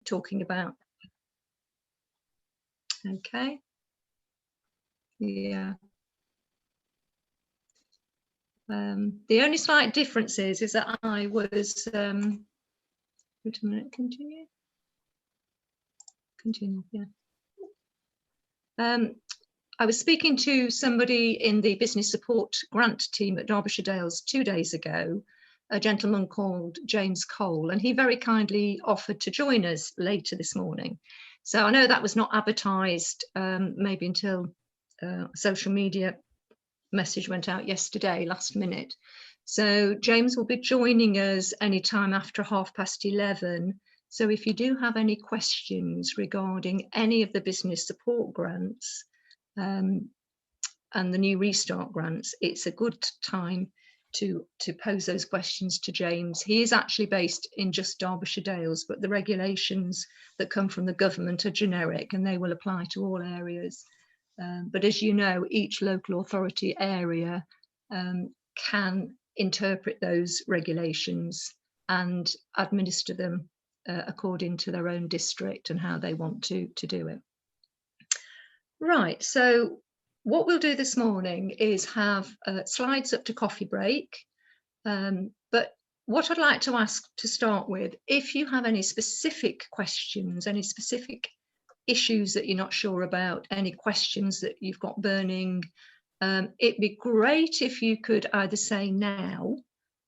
talking about. Okay. Yeah. The only slight difference is that I was, wait a minute, continue, yeah. I was speaking to somebody in the business support grant team at Derbyshire Dales 2 days ago, a gentleman called James Cole, and he very kindly offered to join us later this morning. So I know that was not advertised maybe until social media message went out yesterday, last minute. So James will be joining us anytime after 11:30. So if you do have any questions regarding any of the business support grants and the new restart grants, it's a good time to pose those questions to James. He is actually based in just Derbyshire Dales, but the regulations that come from the government are generic and they will apply to all areas. But as you know, each local authority area can interpret those regulations and administer them according to their own district and how they want to do it. Right, so what we'll do this morning is have slides up to coffee break. But what I'd like to ask to start with, if you have any specific questions, any specific issues that you're not sure about, any questions that you've got burning, it'd be great if you could either say now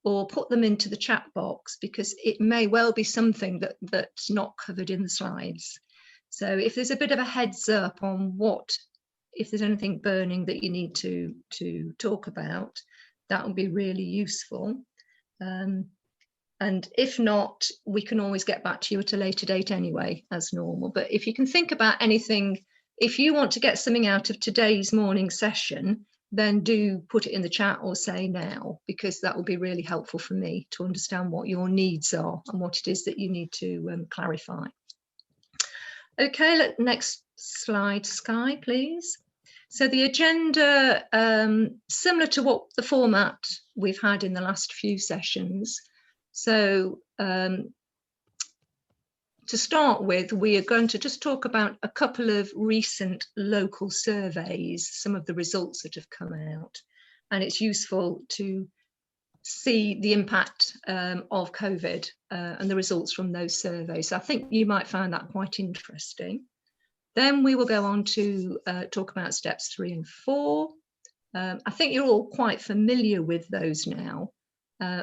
or put them into the chat box, because it may well be something that's not covered in the slides. So if there's a bit of a heads up on if there's anything burning that you need to talk about, that would be really useful. And if not, we can always get back to you at a later date anyway, as normal. But if you can think about anything, if you want to get something out of today's morning session, then do put it in the chat or say now, because that will be really helpful for me to understand what your needs are and what it is that you need to clarify. Okay, next slide, Skye, please. So the agenda, similar to what the format we've had in the last few sessions. So to start with, we are going to just talk about a couple of recent local surveys, some of the results that have come out. And it's useful to see the impact of COVID and the results from those surveys. So I think you might find that quite interesting. Then we will go on to talk about steps 3 and 4. I think you're all quite familiar with those now,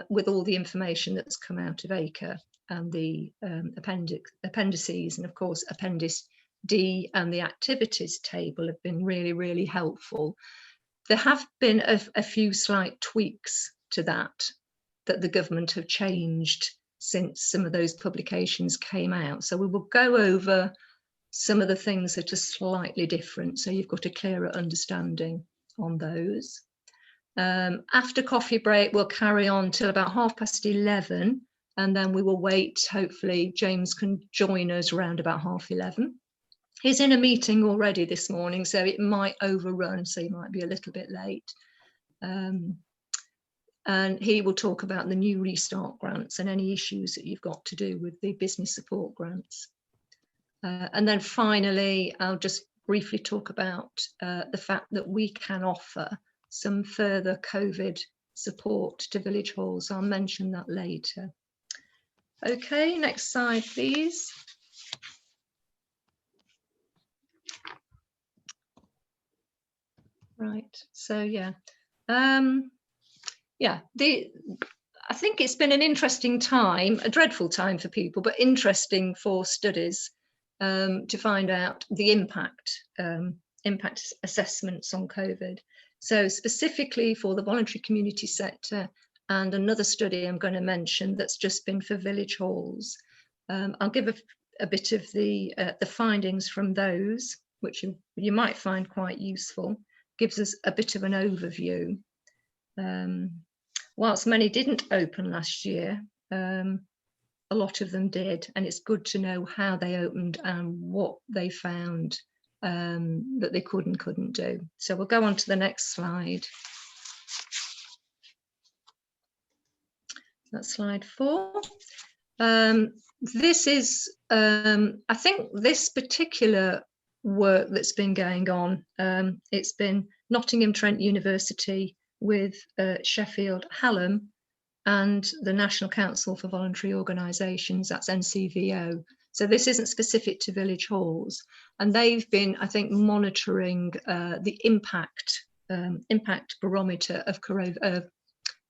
with all the information that's come out of ACRE and the appendices, and of course Appendix D and the activities table have been really, really helpful. There have been a few slight tweaks to that the government have changed since some of those publications came out. So we will go over some of the things that are slightly different, so you've got a clearer understanding on those. After coffee break, we'll carry on till about 11:30, and then we will wait. Hopefully James can join us around about 11:30. He's in a meeting already this morning, so it might overrun, so he might be a little bit late. And he will talk about the new restart grants and any issues that you've got to do with the business support grants. And then finally, I'll just briefly talk about the fact that we can offer some further COVID support to village halls. I'll mention that later. Okay, next slide, please. Right, so yeah. I think it's been an interesting time, a dreadful time for people, but interesting for studies to find out the impact assessments on COVID. So specifically for the voluntary community sector, and another study I'm going to mention that's just been for village halls. I'll give a bit of the findings from those, which you might find quite useful. Gives us a bit of an overview. Whilst many didn't open last year, a lot of them did, and it's good to know how they opened and what they found that they could and couldn't do. So we'll go on to the next slide. That's slide 4. This is, I think this particular work that's been going on, it's been Nottingham Trent University with Sheffield Hallam and the National Council for Voluntary Organisations, that's NCVO. So this isn't specific to village halls. And they've been, I think, monitoring the impact barometer of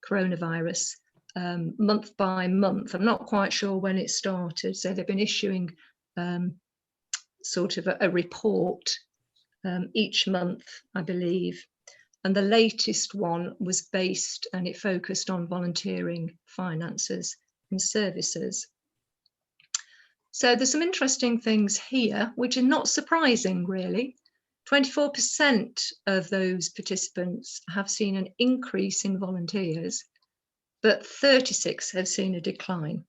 coronavirus month by month. I'm not quite sure when it started. So they've been issuing sort of a report each month, I believe. And the latest one was based, and it focused on volunteering, finances and services. So there's some interesting things here, which are not surprising, really. 24% of those participants have seen an increase in volunteers, but 36 have seen a decline.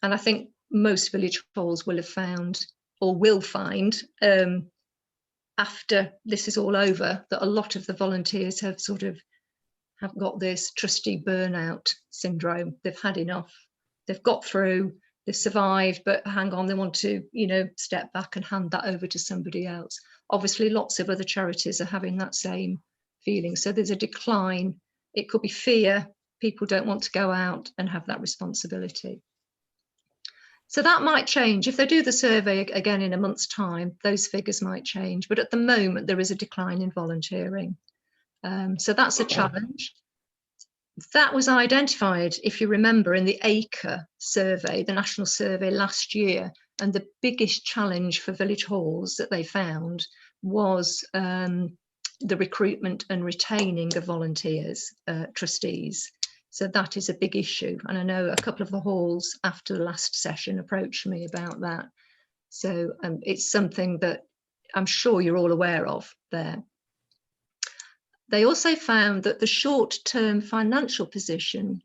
And I think most village halls will have found, or will find, after this is all over, that a lot of the volunteers have got this trustee burnout syndrome. They've had enough. They've got through, they've survived, but hang on, they want to, step back and hand that over to somebody else. Obviously, lots of other charities are having that same feeling. So there's a decline. It could be fear. People don't want to go out and have that responsibility. So that might change. If they do the survey again in a month's time, those figures might change. But at the moment, there is a decline in volunteering. So that's a challenge. That was identified, if you remember, in the ACRE survey, the national survey last year. And the biggest challenge for village halls that they found was the recruitment and retaining of volunteers, trustees. So that is a big issue. And I know a couple of the halls after the last session approached me about that. So it's something that I'm sure you're all aware of there. They also found that the short-term financial position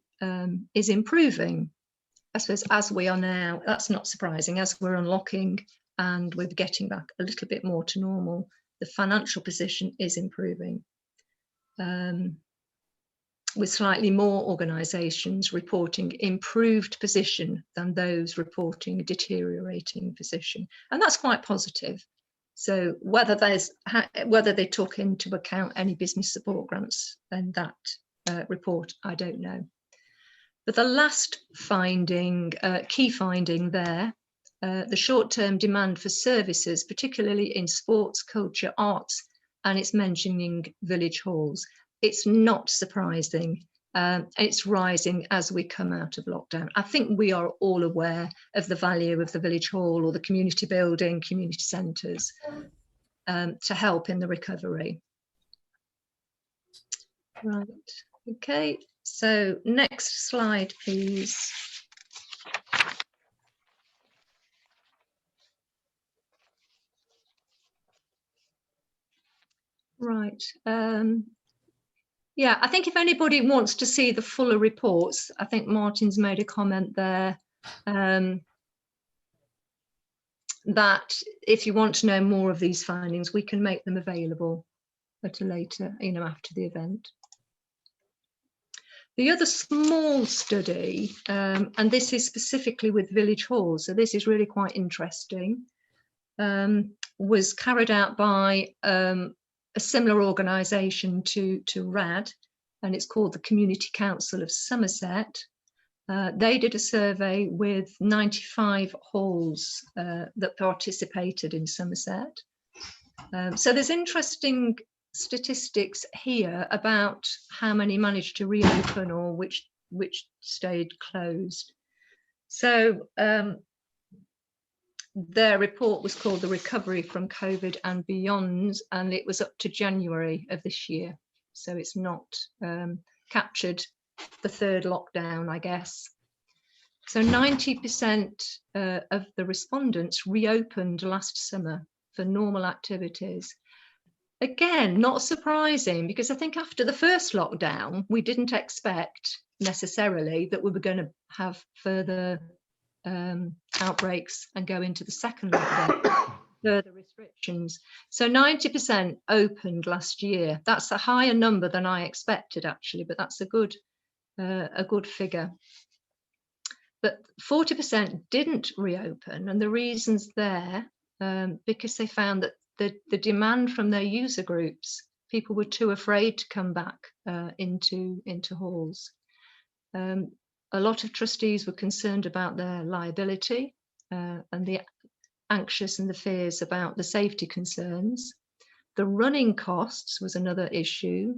is improving. I suppose as we are now, that's not surprising, as we're unlocking and we're getting back a little bit more to normal, the financial position is improving. With slightly more organisations reporting improved position than those reporting deteriorating position. And that's quite positive. So whether they took into account any business support grants in that report, I don't know. But the last finding, key finding there, the short-term demand for services, particularly in sports, culture, arts, and it's mentioning village halls. It's not surprising. It's rising as we come out of lockdown. I think we are all aware of the value of the village hall or the community building, community centres to help in the recovery. Right, okay, so next slide, please. Right. Yeah, I think if anybody wants to see the fuller reports, I think Martin's made a comment there that if you want to know more of these findings, we can make them available at a later, after the event. The other small study, and this is specifically with village halls, so this is really quite interesting, was carried out by a similar organisation to RAD, and it's called the Community Council of Somerset. They did a survey with 95 halls that participated in Somerset. So there's interesting statistics here about how many managed to reopen or which stayed closed. So their report was called The Recovery from COVID and Beyond, and it was up to January of this year. So it's not captured the third lockdown, I guess. So 90% of the respondents reopened last summer for normal activities. Again, not surprising, because I think after the first lockdown, we didn't expect necessarily that we were going to have further outbreaks and go into the second lockdown, further restrictions. So 90% opened last year. That's a higher number than I expected, actually, but that's a good figure. But 40% didn't reopen, and the reasons there, because they found that the demand from their user groups, people were too afraid to come back into halls. A lot of trustees were concerned about their liability and the anxious and the fears about the safety concerns. The running costs was another issue,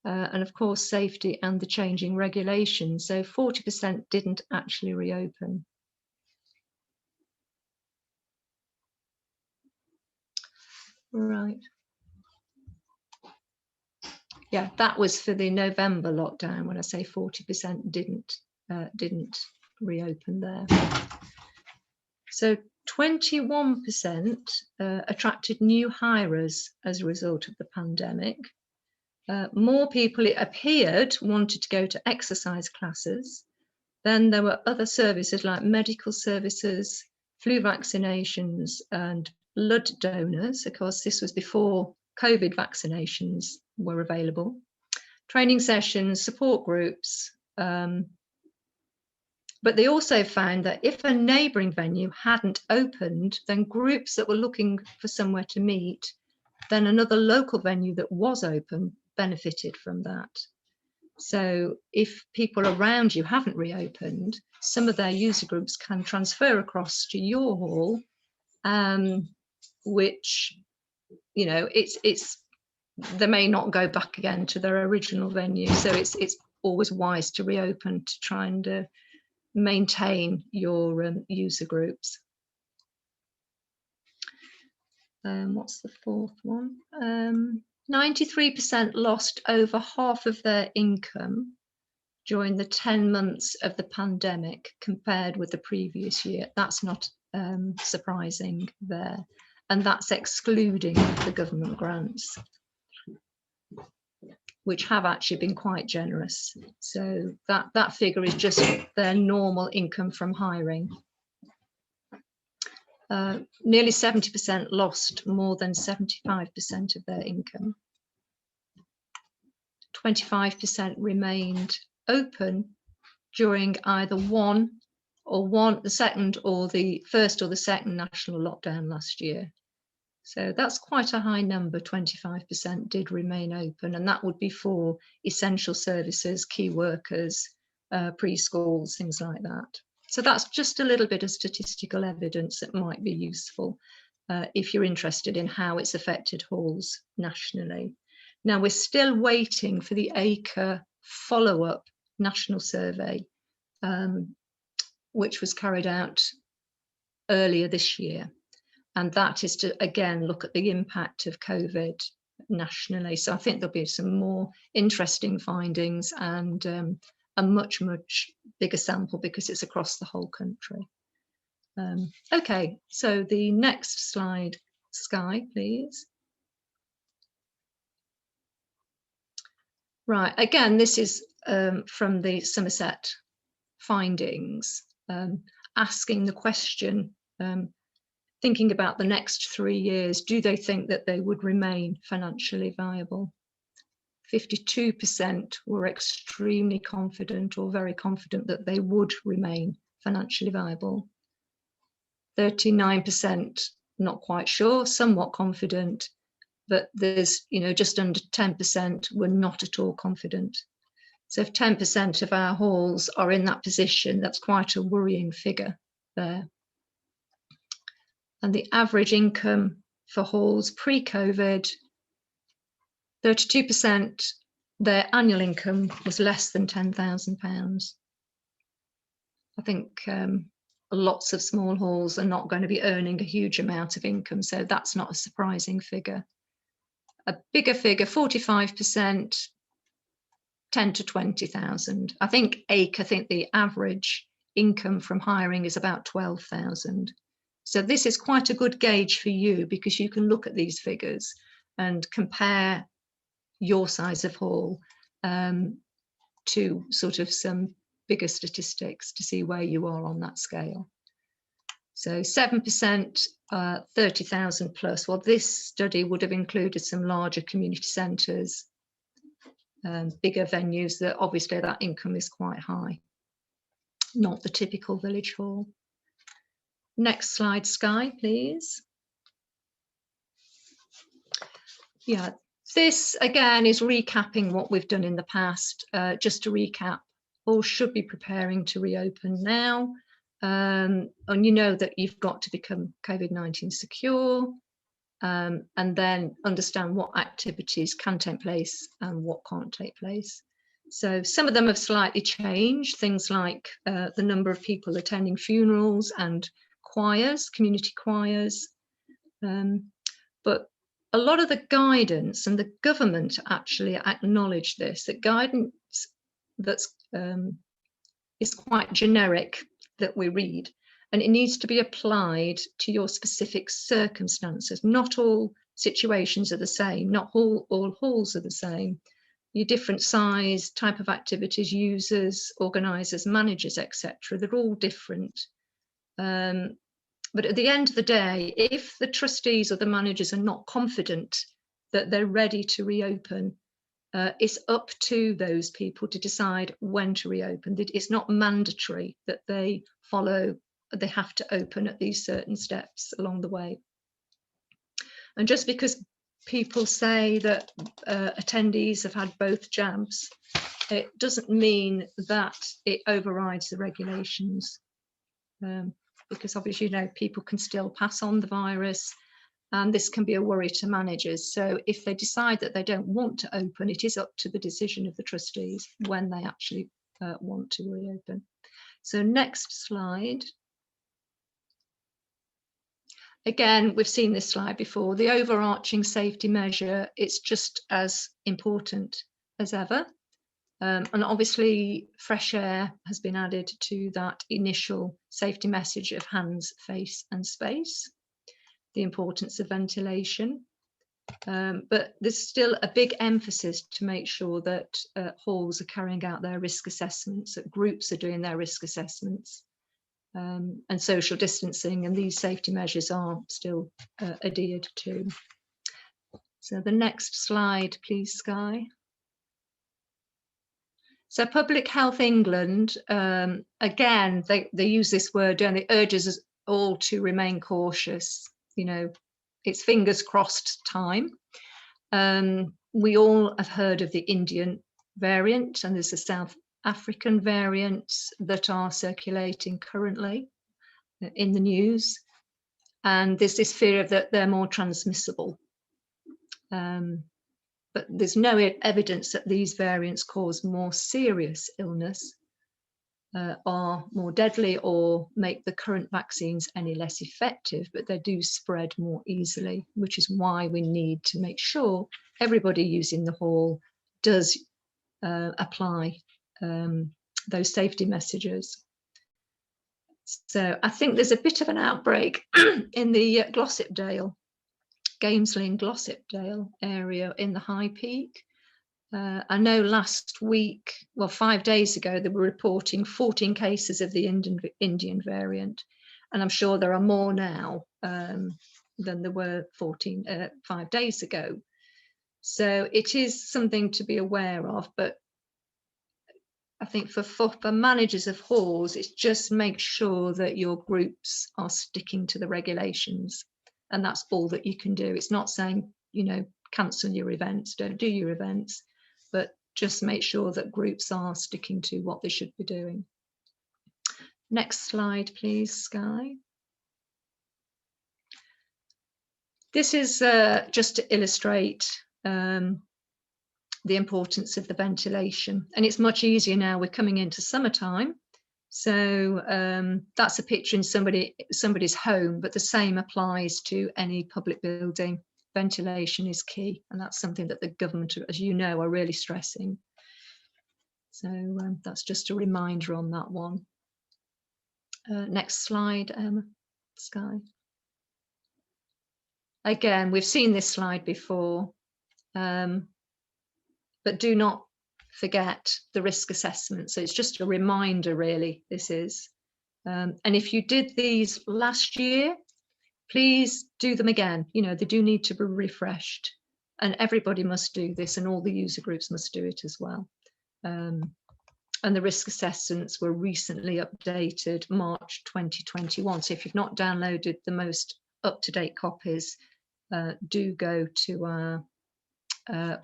and of course safety and the changing regulations. So 40% didn't actually reopen. Right. Yeah, that was for the November lockdown when I say 40% didn't reopen there. So 21% attracted new hirers as a result of the pandemic. More people, it appeared, wanted to go to exercise classes. Then there were other services like medical services, flu vaccinations and blood donors. Of course, this was before COVID vaccinations were available. Training sessions, support groups. But they also found that if a neighbouring venue hadn't opened, then groups that were looking for somewhere to meet, then another local venue that was open benefited from that. So if people around you haven't reopened, some of their user groups can transfer across to your hall, which, you know, they may not go back again to their original venue. So it's always wise to reopen to try and maintain your user groups. What's the fourth one? 93% lost over half of their income during the 10 months of the pandemic compared with the previous year. That's not surprising there. And that's excluding the government grants, which have actually been quite generous. So that figure is just their normal income from hiring. Nearly 70% lost more than 75% of their income. 25% remained open during either the second or the first or the second national lockdown last year. So that's quite a high number. 25% did remain open, and that would be for essential services, key workers, preschools, things like that. So that's just a little bit of statistical evidence that might be useful if you're interested in how it's affected halls nationally. Now, we're still waiting for the ACRE follow-up national survey, which was carried out earlier this year. And that is to, again, look at the impact of COVID nationally. So I think there'll be some more interesting findings and a much, much bigger sample because it's across the whole country. Okay, so the next slide, Skye, please. Right, again, this is from the Somerset findings, asking the question, thinking about the next 3 years, do they think that they would remain financially viable? 52% were extremely confident or very confident that they would remain financially viable. 39% not quite sure, somewhat confident, but there's, you know, just under 10% were not at all confident. So if 10% of our halls are in that position, that's quite a worrying figure there. And the average income for halls pre-COVID, 32%, their annual income was less than £10,000. I think lots of small halls are not going to be earning a huge amount of income, so that's not a surprising figure. A bigger figure, 45%, 10 to 20,000. I think the average income from hiring is about 12,000. So this is quite a good gauge for you because you can look at these figures and compare your size of hall to sort of some bigger statistics to see where you are on that scale. So 7%, 30,000 plus. Well, this study would have included some larger community centres, bigger venues that obviously that income is quite high. not the typical village hall. Next slide, Skye, please. Yeah, this again is recapping what we've done in the past. Just to recap, all should be preparing to reopen now. And you know that you've got to become COVID-19 secure, and then understand what activities can take place and what can't take place. So some of them have slightly changed, things like the number of people attending funerals and choirs, community choirs. But a lot of the guidance, and the government actually acknowledge this, that guidance that's is quite generic that we read, and it needs to be applied to your specific circumstances. Not all situations are the same, not all halls are the same. Your different size, type of activities, users, organisers, managers, etc. They're all different. But at the end of the day, if the trustees or the managers are not confident that they're ready to reopen, it's up to those people to decide when to reopen. It's not mandatory that they follow, they have to open at these certain steps along the way. And just because people say that attendees have had both jabs, it doesn't mean that it overrides the regulations. Because obviously, you know, people can still pass on the virus, and this can be a worry to managers. So if they decide that they don't want to open, it is up to the decision of the trustees when they actually want to reopen. So next slide. Again, we've seen this slide before. The overarching safety measure, it's just as important as ever. And obviously, fresh air has been added to that initial safety message of hands, face and space, the importance of ventilation. But there's still a big emphasis to make sure that halls are carrying out their risk assessments, that groups are doing their risk assessments, and social distancing, and these safety measures are still adhered to. So the next slide, please, Skye. So Public Health England, again, they use this word, and it urges us all to remain cautious. You know, it's fingers crossed time. We all have heard of the Indian variant, and there's the South African variants that are circulating currently in the news. And there's this fear that they're more transmissible. But there's no evidence that these variants cause more serious illness, are more deadly, or make the current vaccines any less effective, but they do spread more easily, which is why we need to make sure everybody using the hall does apply those safety messages. So I think there's a bit of an outbreak in the Glossopdale, Gamesley and Glossopdale area in the High Peak. I know last week, well, 5 days ago, they were reporting 14 cases of the Indian variant, and I'm sure there are more now than there were 5 days ago. So it is something to be aware of, but I think for managers of halls, it's just make sure that your groups are sticking to the regulations, and that's all that you can do. It's not saying, you know, cancel your events, don't do your events, but just make sure that groups are sticking to what they should be doing. Next slide, please, Skye. This is just to illustrate the importance of the ventilation, and it's much easier now. We're coming into summertime, so that's a picture in somebody's home, but the same applies to any public building. Ventilation is key, and that's something that the government, as you know, are really stressing. So that's just a reminder on that one. Next slide, Skye. Again, we've seen this slide before, but do not forget the risk assessment. So it's just a reminder, really, this is. And if you did these last year, please do them again. You know, they do need to be refreshed, and everybody must do this, and all the user groups must do it as well. And the risk assessments were recently updated March 2021. So if you've not downloaded the most up-to-date copies, do go to our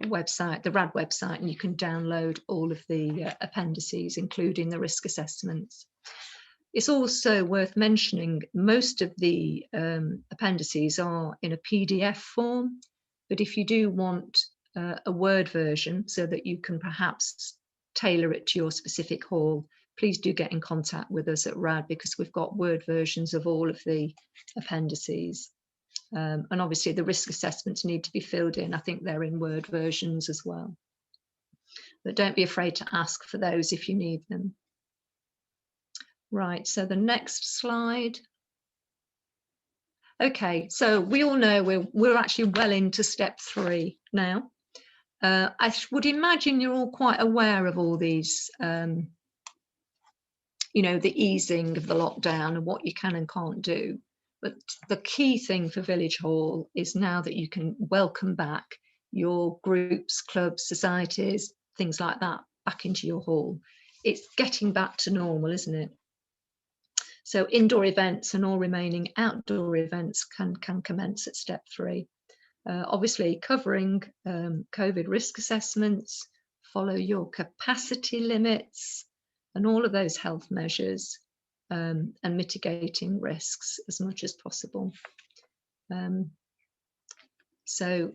website, the RAD website, and you can download all of the appendices, including the risk assessments. It's also worth mentioning most of the appendices are in a PDF form, but if you do want a Word version so that you can perhaps tailor it to your specific hall, please do get in contact with us at RAD, because we've got Word versions of all of the appendices. And obviously the risk assessments need to be filled in. I think they're in Word versions as well. But don't be afraid to ask for those if you need them. Right, so the next slide. Okay, so we all know we're actually well into step 3 now. I would imagine you're all quite aware of all these, you know, the easing of the lockdown and what you can and can't do. But the key thing for Village Hall is now that you can welcome back your groups, clubs, societies, things like that back into your hall. It's getting back to normal, isn't it? So indoor events and all remaining outdoor events can commence at step 3. Obviously covering COVID risk assessments, follow your capacity limits and all of those health measures, and mitigating risks as much as possible. So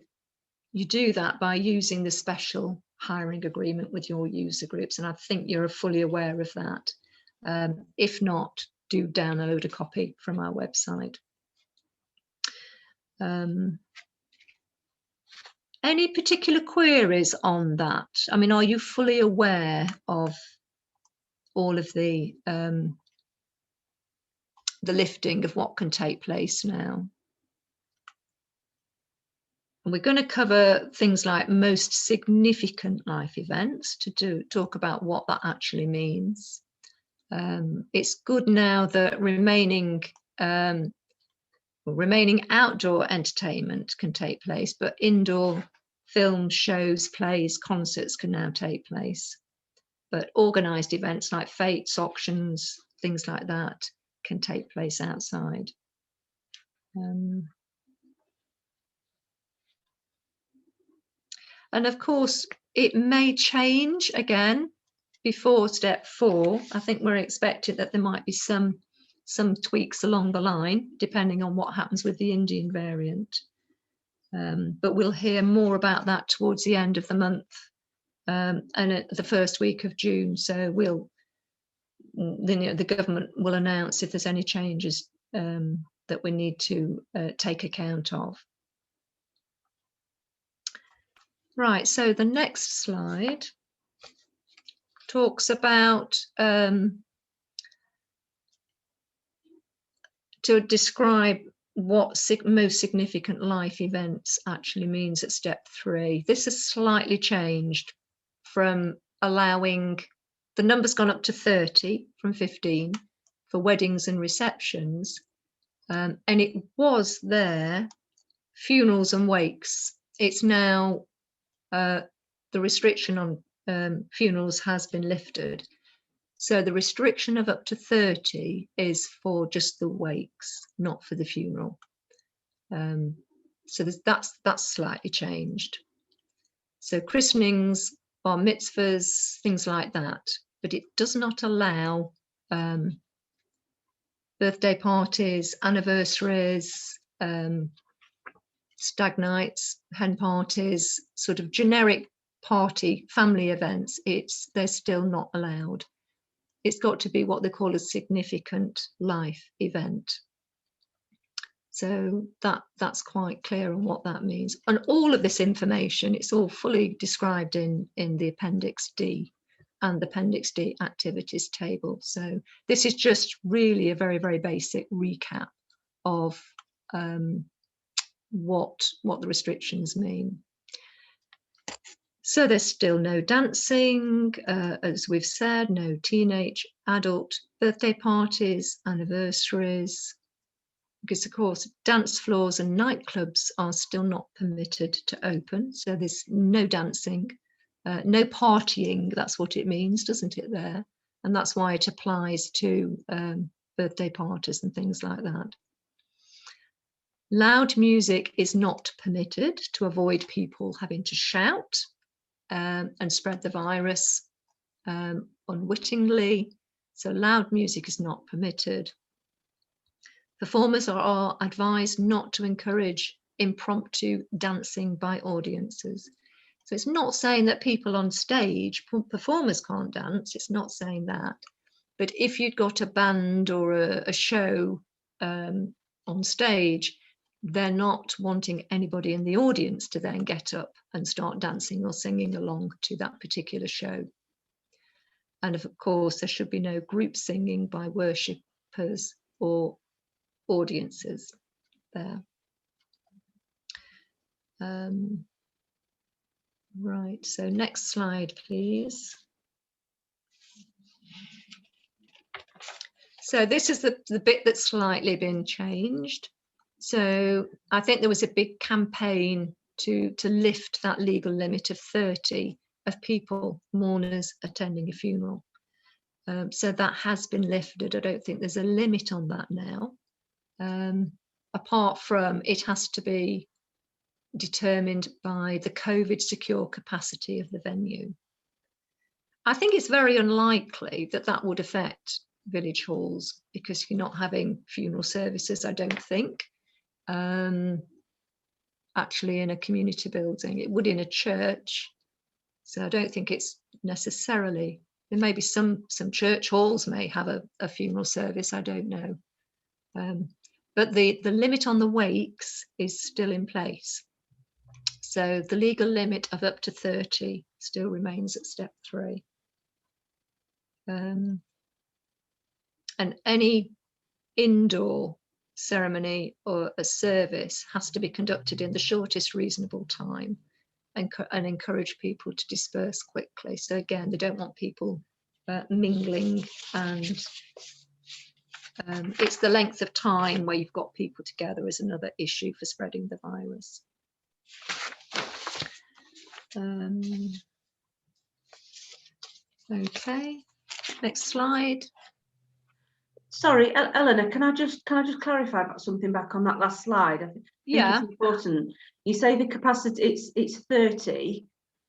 you do that by using the special hiring agreement with your user groups, and I think you're fully aware of that. If not, do download a copy from our website. Any particular queries on that? I mean, are you fully aware of all of the lifting of what can take place now? And we're going to cover things like most significant life events to talk about what that actually means. It's good now that remaining outdoor entertainment can take place, but indoor films, shows, plays, concerts can now take place. But organised events like fetes, auctions, things like that can take place outside. And of course, it may change again before step 4. I think we're expecting that there might be some tweaks along the line, depending on what happens with the Indian variant. But we'll hear more about that towards the end of the month and at the first week of June. So the government will announce if there's any changes that we need to take account of. Right, so the next slide talks about to describe what most significant life events actually means at step 3. This has slightly changed from allowing, the number's gone up to 30 from 15 for weddings and receptions, and it was there, funerals and wakes. It's now, the restriction on funerals has been lifted. So the restriction of up to 30 is for just the wakes, not for the funeral. So that's slightly changed. So christenings, bar mitzvahs, things like that, but it does not allow birthday parties, anniversaries, stag nights, hen parties, sort of generic party, family events. They're still not allowed. It's got to be what they call a significant life event. So that's quite clear on what that means. And all of this information, it's all fully described in the Appendix D and the Appendix D activities table. So this is just really a very, very basic recap of what the restrictions mean. So there's still no dancing, as we've said, no teenage, adult birthday parties, anniversaries, because of course dance floors and nightclubs are still not permitted to open, so there's no dancing No partying, that's what it means, doesn't it there? And that's why it applies to birthday parties and things like that. Loud music is not permitted to avoid people having to shout and spread the virus unwittingly. So loud music is not permitted. Performers are advised not to encourage impromptu dancing by audiences. So it's not saying that people on stage, performers can't dance, it's not saying that. But if you'd got a band or a show on stage, they're not wanting anybody in the audience to then get up and start dancing or singing along to that particular show. And of course, there should be no group singing by worshippers or audiences there. Right, so next slide, please. So this is the bit that's slightly been changed. So I think there was a big campaign to lift that legal limit of 30 of people, mourners, attending a funeral. So that has been lifted. I don't think there's a limit on that now. Apart from it has to be determined by the COVID secure capacity of the venue. I think it's very unlikely that that would affect village halls because you're not having funeral services, I don't think. Actually in a community building, it would in a church. So I don't think it's necessarily, there may be some church halls may have a funeral service, I don't know. But the limit on the wakes is still in place. So the legal limit of up to 30 still remains at step 3. And any indoor ceremony or a service has to be conducted in the shortest reasonable time and encourage people to disperse quickly. So again, they don't want people mingling, and it's the length of time where you've got people together is another issue for spreading the virus. Okay, next slide. Sorry, Helena, can I just clarify about something back on that last slide? I think it's important. You say the capacity it's 30.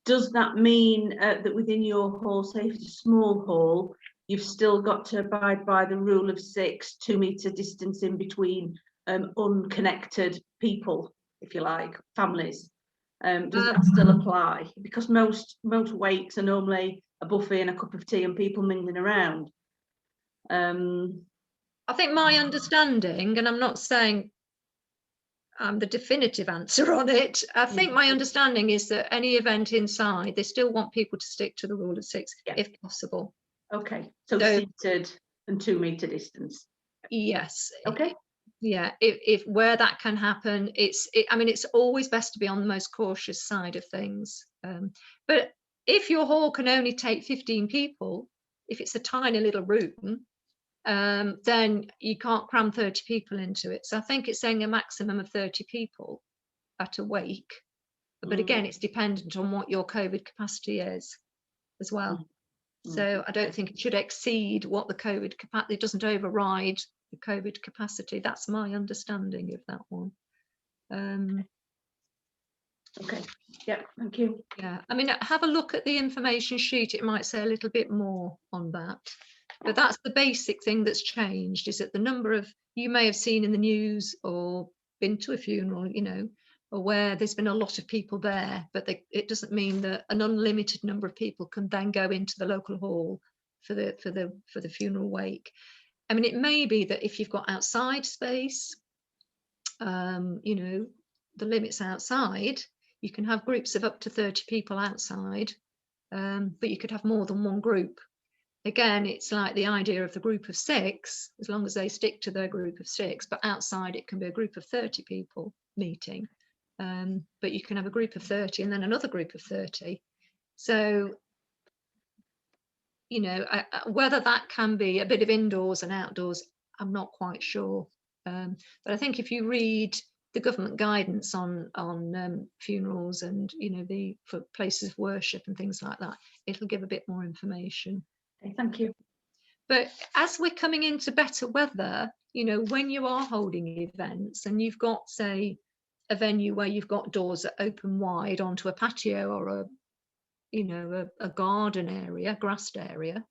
Does that mean that within your hall, say if it's a small hall, you've still got to abide by the rule of 6, 2 metre distance in between unconnected people, if you like, families? Does that still apply? Because most wakes are normally a buffet and a cup of tea and people mingling around. I think my understanding, and I'm not saying the definitive answer on it, I think my understanding is that any event inside, they still want people to stick to the rule of 6 if possible. Okay, so seated and 2 metre distance. Yes. Okay. Yeah, if where that can happen, I mean, it's always best to be on the most cautious side of things. But if your hall can only take 15 people, if it's a tiny little room, then you can't cram 30 people into it. So I think it's saying a maximum of 30 people at a wake. But again, it's dependent on what your COVID capacity is as well. So I don't think it should exceed what the COVID capacity, it doesn't override the COVID capacity. That's my understanding of that one. Okay, yeah, thank you. Yeah, I mean, have a look at the information sheet. It might say a little bit more on that. But that's the basic thing that's changed, is that the number of, you may have seen in the news or been to a funeral, you know, or where there's been a lot of people there, but it doesn't mean that an unlimited number of people can then go into the local hall for the funeral wake. I mean, it may be that if you've got outside space, you know, the limits outside, you can have groups of up to 30 people outside, but you could have more than one group. Again, it's like the idea of the group of 6, as long as they stick to their group of 6, but outside it can be a group of 30 people meeting. But you can have a group of 30 and then another group of 30. So, you know, whether that can be a bit of indoors and outdoors, I'm not quite sure. But I think if you read the government guidance on funerals and, you know, for places of worship and things like that. It'll give a bit more information. Okay, thank you. But as we're coming into better weather, you know, when you are holding events and you've got, say, a venue where you've got doors that open wide onto a patio or a garden area, grassed area,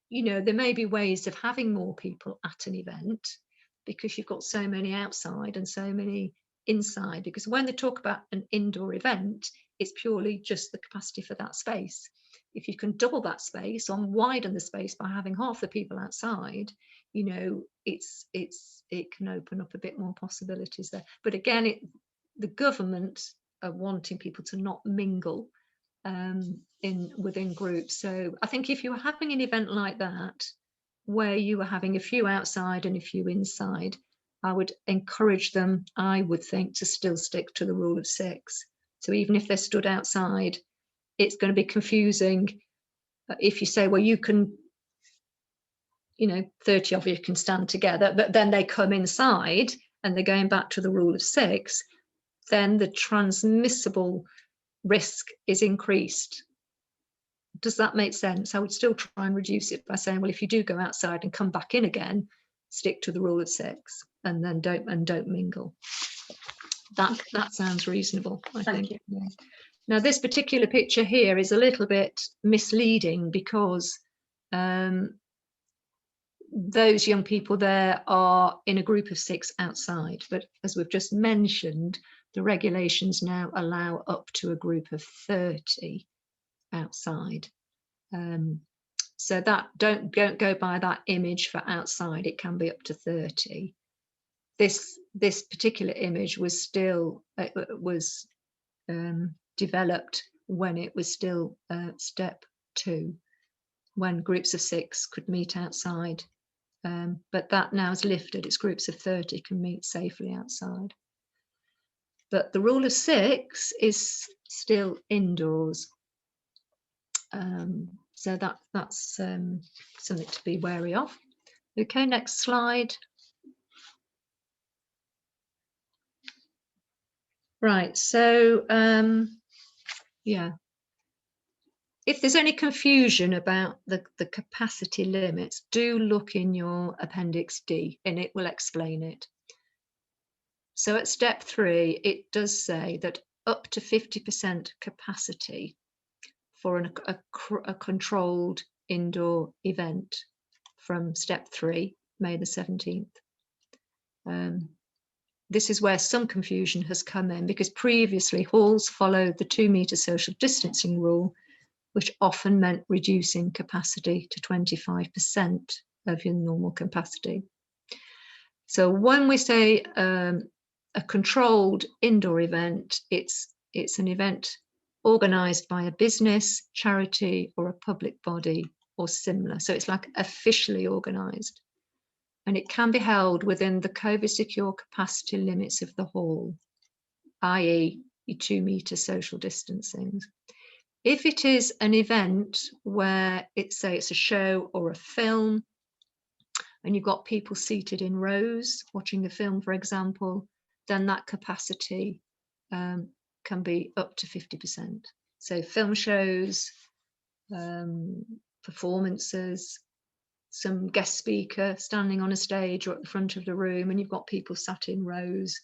you know, there may be ways of having more people at an event because you've got so many outside and so many inside. Because when they talk about an indoor event, it's purely just the capacity for that space. If you can double that space or widen the space by having half the people outside, you know, it can open up a bit more possibilities there. But again, the government are wanting people to not mingle within groups. So I think if you were having an event like that, where you were having a few outside and a few inside, I would encourage them, I would think, to still stick to the rule of 6. So even if they're stood outside, it's going to be confusing if you say, well, you can, you know, 30 of you can stand together, but then they come inside and they're going back to the rule of 6, then the transmissible risk is increased. Does that make sense? I would still try and reduce it by saying, well, if you do go outside and come back in again, stick to the rule of 6 and then don't mingle. That sounds reasonable, I think. Yeah. Now, this particular picture here is a little bit misleading because those young people there are in a group of 6 outside. But as we've just mentioned, the regulations now allow up to a group of 30 outside. So that don't go by that image for outside. It can be up to 30. This particular image was still developed when it was still step 2, when groups of 6 could meet outside. But that now is lifted. It's groups of 30 can meet safely outside. But the rule of 6 is still indoors. So that's something to be wary of. Okay, next slide. Right, so yeah, if there's any confusion about the capacity limits, do look in your Appendix D and it will explain it. So at step 3, it does say that up to 50% capacity for a controlled indoor event from step 3, May the 17th. This is where some confusion has come in because previously halls followed the 2-metre social distancing rule, which often meant reducing capacity to 25% of your normal capacity. So when we say a controlled indoor event, it's an event organised by a business, charity, or a public body or similar. So it's like officially organised. And it can be held within the COVID secure capacity limits of the hall, i.e. your 2-metre social distancing. If it is an event where it's a show or a film, and you've got people seated in rows watching the film, for example, then that capacity can be up to 50%. So film shows, performances, some guest speaker standing on a stage or at the front of the room, and you've got people sat in rows,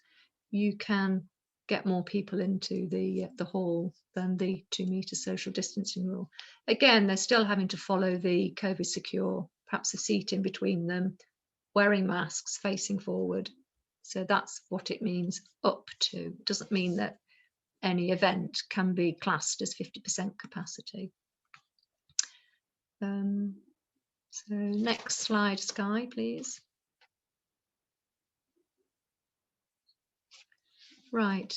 you can get more people into the hall than the 2-metre social distancing rule. Again, they're still having to follow the COVID secure, perhaps a seat in between them, wearing masks, facing forward. So that's what it means up to. It doesn't mean that any event can be classed as 50% capacity. So next slide, Skye, please. Right.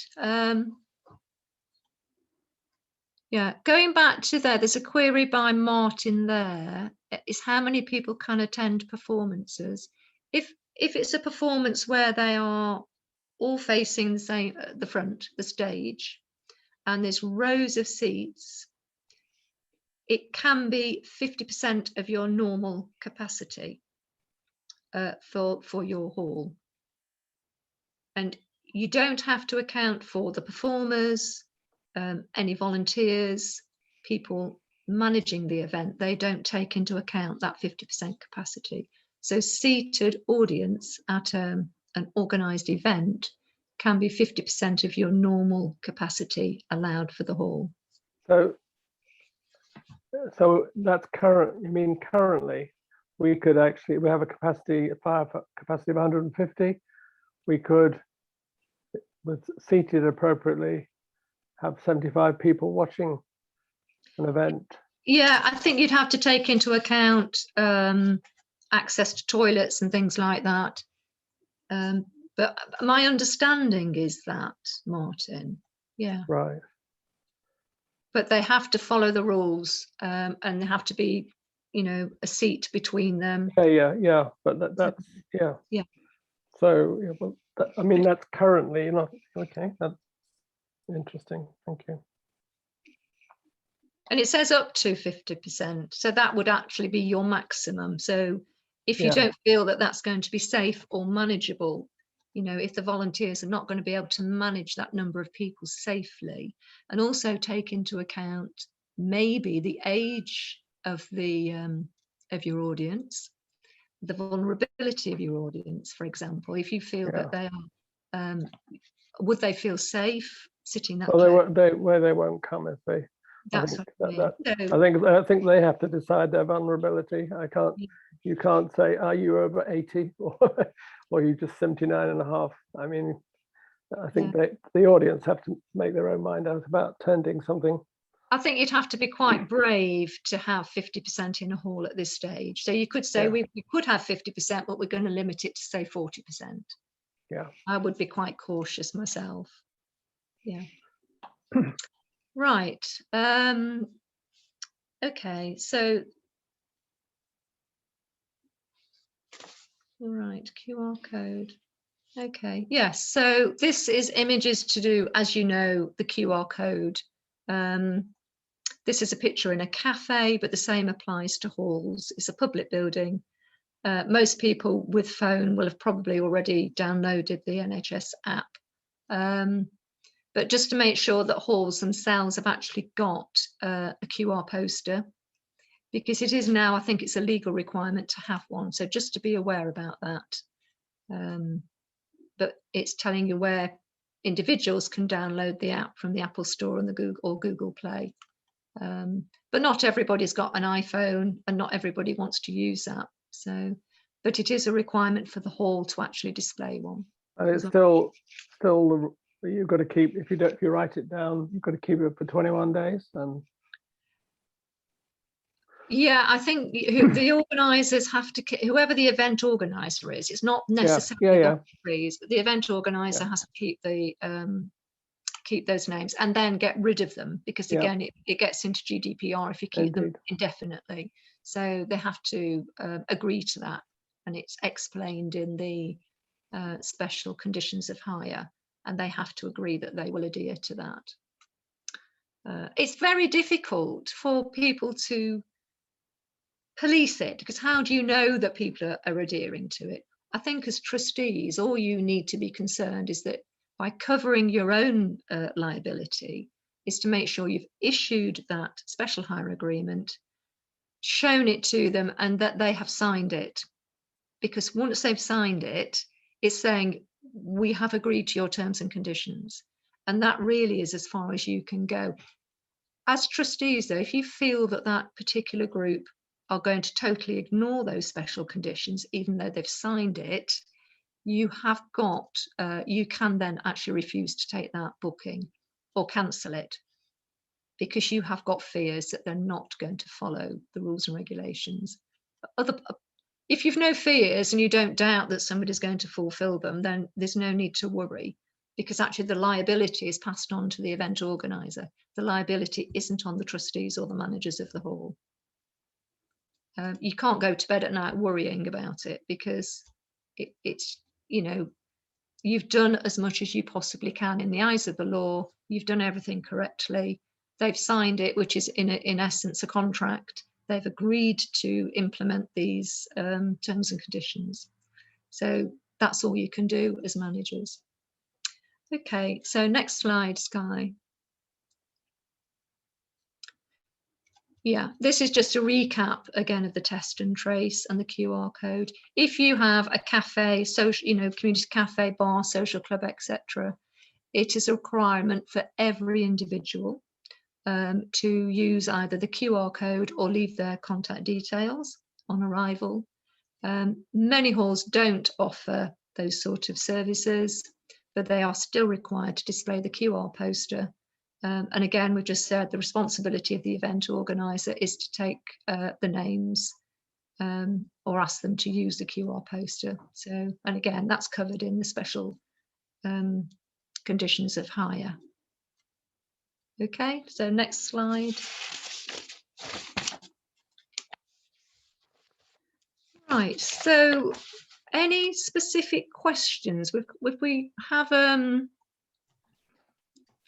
Yeah, going back to there's a query by Martin there, is how many people can attend performances? If it's a performance where they are all facing the front, the stage, and there's rows of seats, it can be 50% of your normal capacity for your hall. And you don't have to account for the performers, any volunteers, people managing the event. They don't take into account that 50% capacity. So seated audience at an organised event can be 50% of your normal capacity allowed for the hall. So that's current. You mean currently? We could actually, we have a capacity of 150. We could, with seated appropriately, have 75 people watching an event. Yeah, I think you'd have to take into account access to toilets and things like that. But my understanding is that, Martin, yeah. Right. But they have to follow the rules, and there have to be, a seat between them. Yeah. But that's yeah. Yeah. So yeah, well, I mean, that's currently not okay. That's interesting. Thank you. And it says up to 50%, so that would actually be your maximum. So if you don't feel that that's going to be safe or manageable, if the volunteers are not going to be able to manage that number of people safely, and also take into account maybe the age of your audience, the vulnerability of your audience, for example, if you feel that they are, would they feel safe sitting that well, they won't come if they. That's I think they have to decide their vulnerability. You can't say, are you over 80 or you just 79.5. I mean, I think the audience have to make their own mind out about attending something. I think you'd have to be quite brave to have 50% in a hall at this stage. So you could say we could have 50%, but we're going to limit it to say 40%. Yeah. I would be quite cautious myself. Yeah. Right. Okay, so right, QR code. Okay, yes, so this is images to do, as you know, the QR code. This is a picture in a cafe, but the same applies to halls. It's a public building. Most people with phone will have probably already downloaded the NHS app. But just to make sure that halls themselves have actually got a QR poster, because it is now, I think it's a legal requirement to have one. So just to be aware about that. But it's telling you where individuals can download the app from the Apple Store and the Google Play. But not everybody's got an iPhone and not everybody wants to use that. So, but it is a requirement for the hall to actually display one. And it's still you've got to keep, if you write it down, you've got to keep it for 21 days. And yeah, I think the organisers have to, whoever the event organiser is, it's not necessarily the referees, but the event organiser has to keep those names and then get rid of them, because again it gets into GDPR if you keep them indefinitely. So they have to agree to that, and it's explained in the special conditions of hire, and they have to agree that they will adhere to that. It's very difficult for people to police it, because how do you know that people are adhering to it? I think as trustees, all you need to be concerned is that by covering your own liability is to make sure you've issued that special hire agreement, shown it to them, and that they have signed it. Because once they've signed it, it's saying, we have agreed to your terms and conditions. And that really is as far as you can go. As trustees, though, if you feel that that particular group are going to totally ignore those special conditions, even though they've signed it, you have got, you can then actually refuse to take that booking or cancel it, because you have got fears that they're not going to follow the rules and regulations. If you've no fears and you don't doubt that somebody's going to fulfill them, then there's no need to worry, because actually the liability is passed on to the event organizer. The liability isn't on the trustees or the managers of the hall. You can't go to bed at night worrying about it, because it's, you've done as much as you possibly can in the eyes of the law. You've done everything correctly. They've signed it, which is in essence a contract. They've agreed to implement these terms and conditions. So that's all you can do as managers. Okay, so next slide, Skye. Yeah, this is just a recap again of the test and trace and the QR code. If you have a cafe, social, community cafe, bar, social club, etc., it is a requirement for every individual to use either the QR code or leave their contact details on arrival. Many halls don't offer those sort of services, but they are still required to display the QR poster. And again, we've just said the responsibility of the event organizer is to take the names or ask them to use the QR poster. So, and again, that's covered in the special conditions of hire. Okay, so next slide. Right, so any specific questions? We have 5-10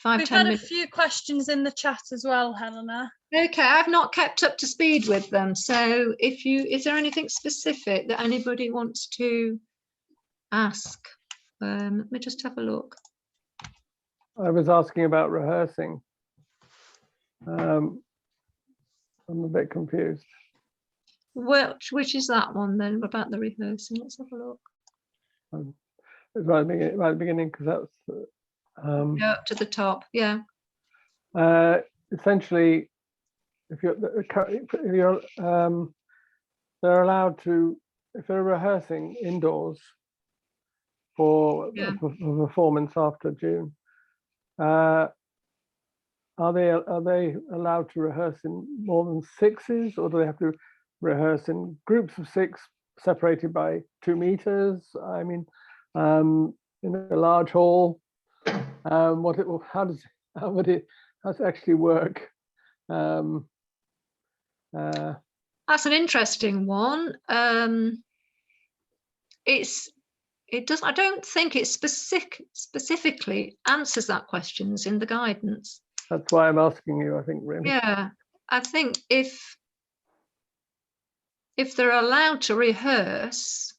We've had minutes. a few questions in the chat as well, Helena. Okay, I've not kept up to speed with them. So is there anything specific that anybody wants to ask? Let me just have a look. I was asking about rehearsing. I'm a bit confused. Which is that one then, about the rehearsing? Let's have a look. It's right at the beginning, because that's Yeah, up to the top, yeah. Essentially, if they're allowed to, if they're rehearsing indoors for Yeah. a performance after June, are they allowed to rehearse in more than sixes, or do they have to rehearse in groups of 6 separated by 2 meters? I mean, in a large hall, how would it actually work? That's an interesting one. I don't think it specifically answers that questions in the guidance. That's why I'm asking you, I think, really. Yeah, I think if they're allowed to rehearse,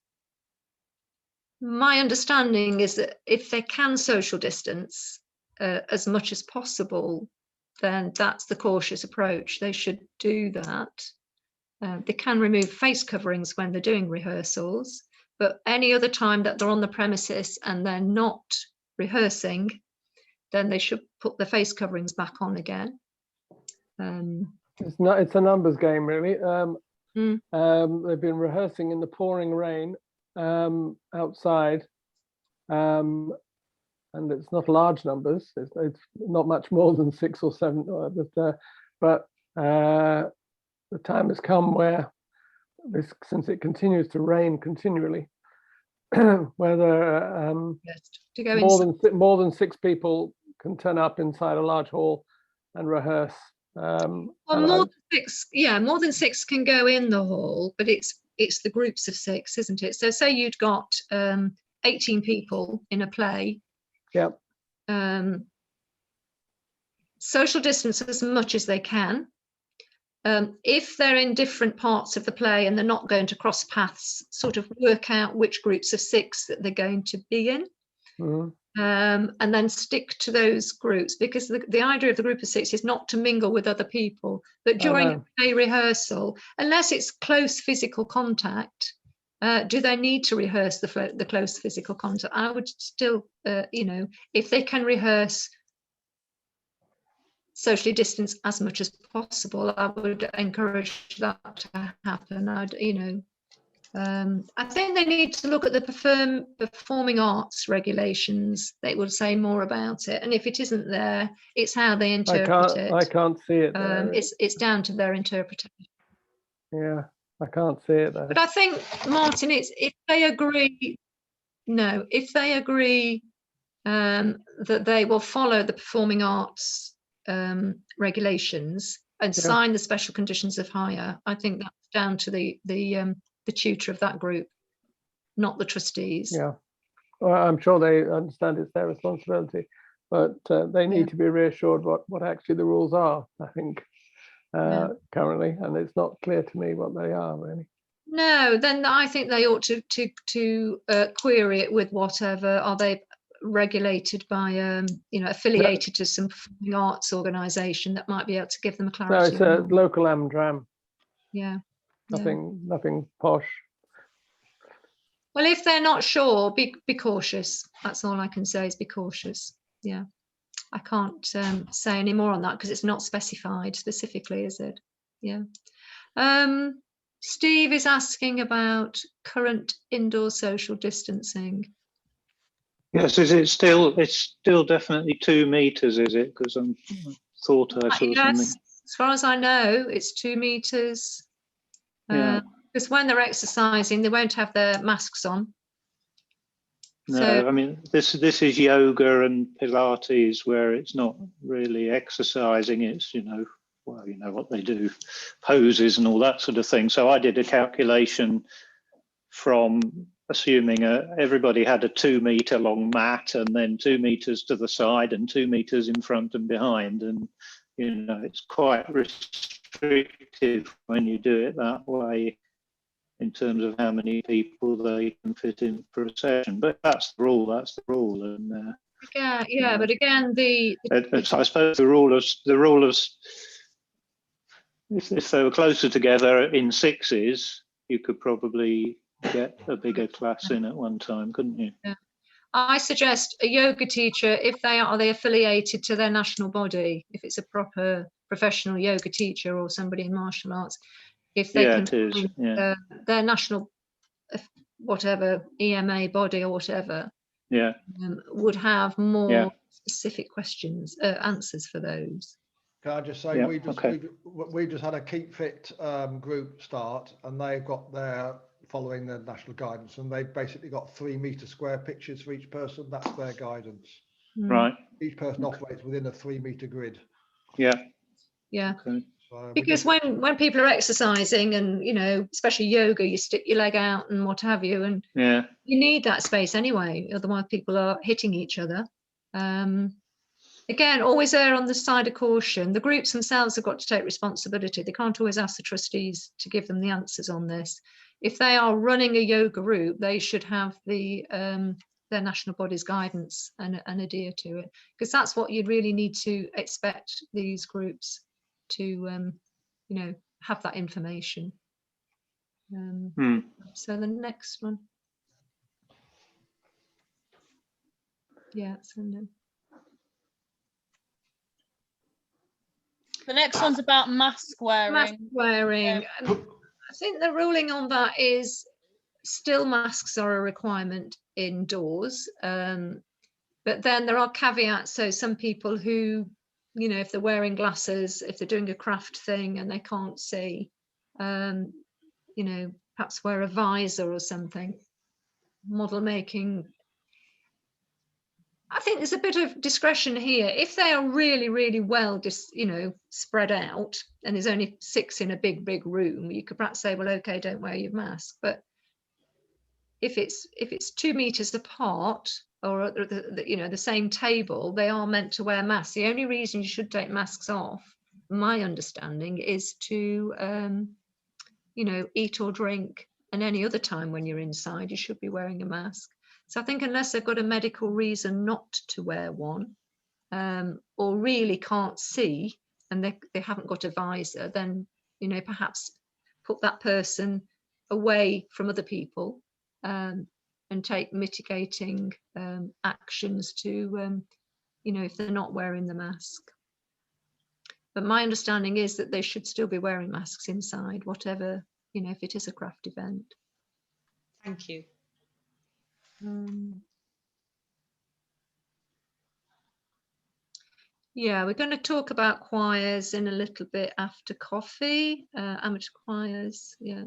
my understanding is that if they can social distance as much as possible, then that's the cautious approach. They should do that. They can remove face coverings when they're doing rehearsals, but any other time that they're on the premises and they're not rehearsing, then they should put the face coverings back on again. It's a numbers game, really. They've been rehearsing in the pouring rain outside, and it's not large numbers. It's not much more than 6 or 7, but the time has come where, since it continues to rain continually, whether more than 6 people can turn up inside a large hall and rehearse. Well, more than 6 can go in the hall, but it's the groups of 6, isn't it? So say you'd got 18 people in a play. Yeah. Social distance as much as they can. If they're in different parts of the play and they're not going to cross paths, sort of work out which groups of 6 that they're going to be in. Mm-hmm. And then stick to those groups, because the idea of the group of 6 is not to mingle with other people, but during a rehearsal, unless it's close physical contact, do they need to rehearse the close physical contact? I would still, if they can rehearse socially distance as much as possible, I would encourage that to happen. I think they need to look at the performing arts regulations. They will say more about it, and if it isn't there, it's how they interpret it. I can't see it there. It's down to their interpretation. Yeah, I can't see it there. But I think, Martin, it's if they agree that they will follow the performing arts regulations and sign the special conditions of hire, I think that's down to the tutor of that group, not the trustees. Yeah, well, I'm sure they understand it's their responsibility, but they need to be reassured what actually the rules are, I think, currently, and it's not clear to me what they are, really. No, then I think they ought to query it with whatever. Are they regulated by, you know, affiliated to some performing arts organisation that might be able to give them a No, clarity. it's a local Amdram. Yeah. Nothing posh. Well, if they're not sure, be cautious. That's all I can say is be cautious. Yeah. I can't say any more on that because it's not specified specifically, is it? Yeah. Steve is asking about current indoor social distancing. Yes, it's still definitely 2 meters, is it? Because I thought I saw Yes, something. as far as I know, it's 2 meters. Yeah. Because when they're exercising, they won't have their masks on. No, So, I mean, this is yoga and Pilates where it's not really exercising. It's, you know, well, you know what they do, poses and all that sort of thing. So I did a calculation from assuming everybody had a 2 meter long mat and then 2 meters to the side and 2 meters in front and behind. And, you know, it's quite restrictive when you do it that way in terms of how many people they can fit in for a session. But that's the rule. And yeah, but again, I suppose the rule of if they were closer together in 6s, you could probably get a bigger class in at one time, couldn't you? Yeah. I suggest a yoga teacher, if are they affiliated to their national body, if it's a proper professional yoga teacher or somebody in martial arts, if they can find their national whatever EMA body or whatever, would have more specific questions, answers for those. Can I just say, we just had a Keep Fit group start, and they've got their following the national guidance, and they've basically got 3 meter square pitches for each person. That's their guidance. Right. Each person operates within a 3 meter grid. Yeah. Okay. So because when people are exercising and, you know, especially yoga, you stick your leg out and what have you, and you need that space anyway, otherwise people are hitting each other. Again, always err on the side of caution. The groups themselves have got to take responsibility. They can't always ask the trustees to give them the answers on this. If they are running a yoga group, they should have the their national body's guidance and adhere to it, because that's what you really need to expect these groups to, you know, have that information. So the next one. Yeah, so no. The next one's about mask wearing. Mask wearing. I think the ruling on that is still masks are a requirement indoors, but then there are caveats. So some people who, you know, if they're wearing glasses, if they're doing a craft thing and they can't see, you know, perhaps wear a visor or something. Model making. I think there's a bit of discretion here. If they are really, really well, you know, spread out, and there's only 6 in a big room, you could perhaps say, well, okay, don't wear your mask. But if it's 2 meters apart, or you know, the same table, they are meant to wear masks. The only reason you should take masks off, my understanding, is to, you know, eat or drink, and any other time when you're inside, you should be wearing a mask. So I think unless they've got a medical reason not to wear one, or really can't see and they haven't got a visor, then, you know, perhaps put that person away from other people and take mitigating actions to, you know, if they're not wearing the mask. But my understanding is that they should still be wearing masks inside, whatever, you know, if it is a craft event. Thank you. Yeah, we're going to talk about choirs in a little bit after coffee, amateur choirs, yeah.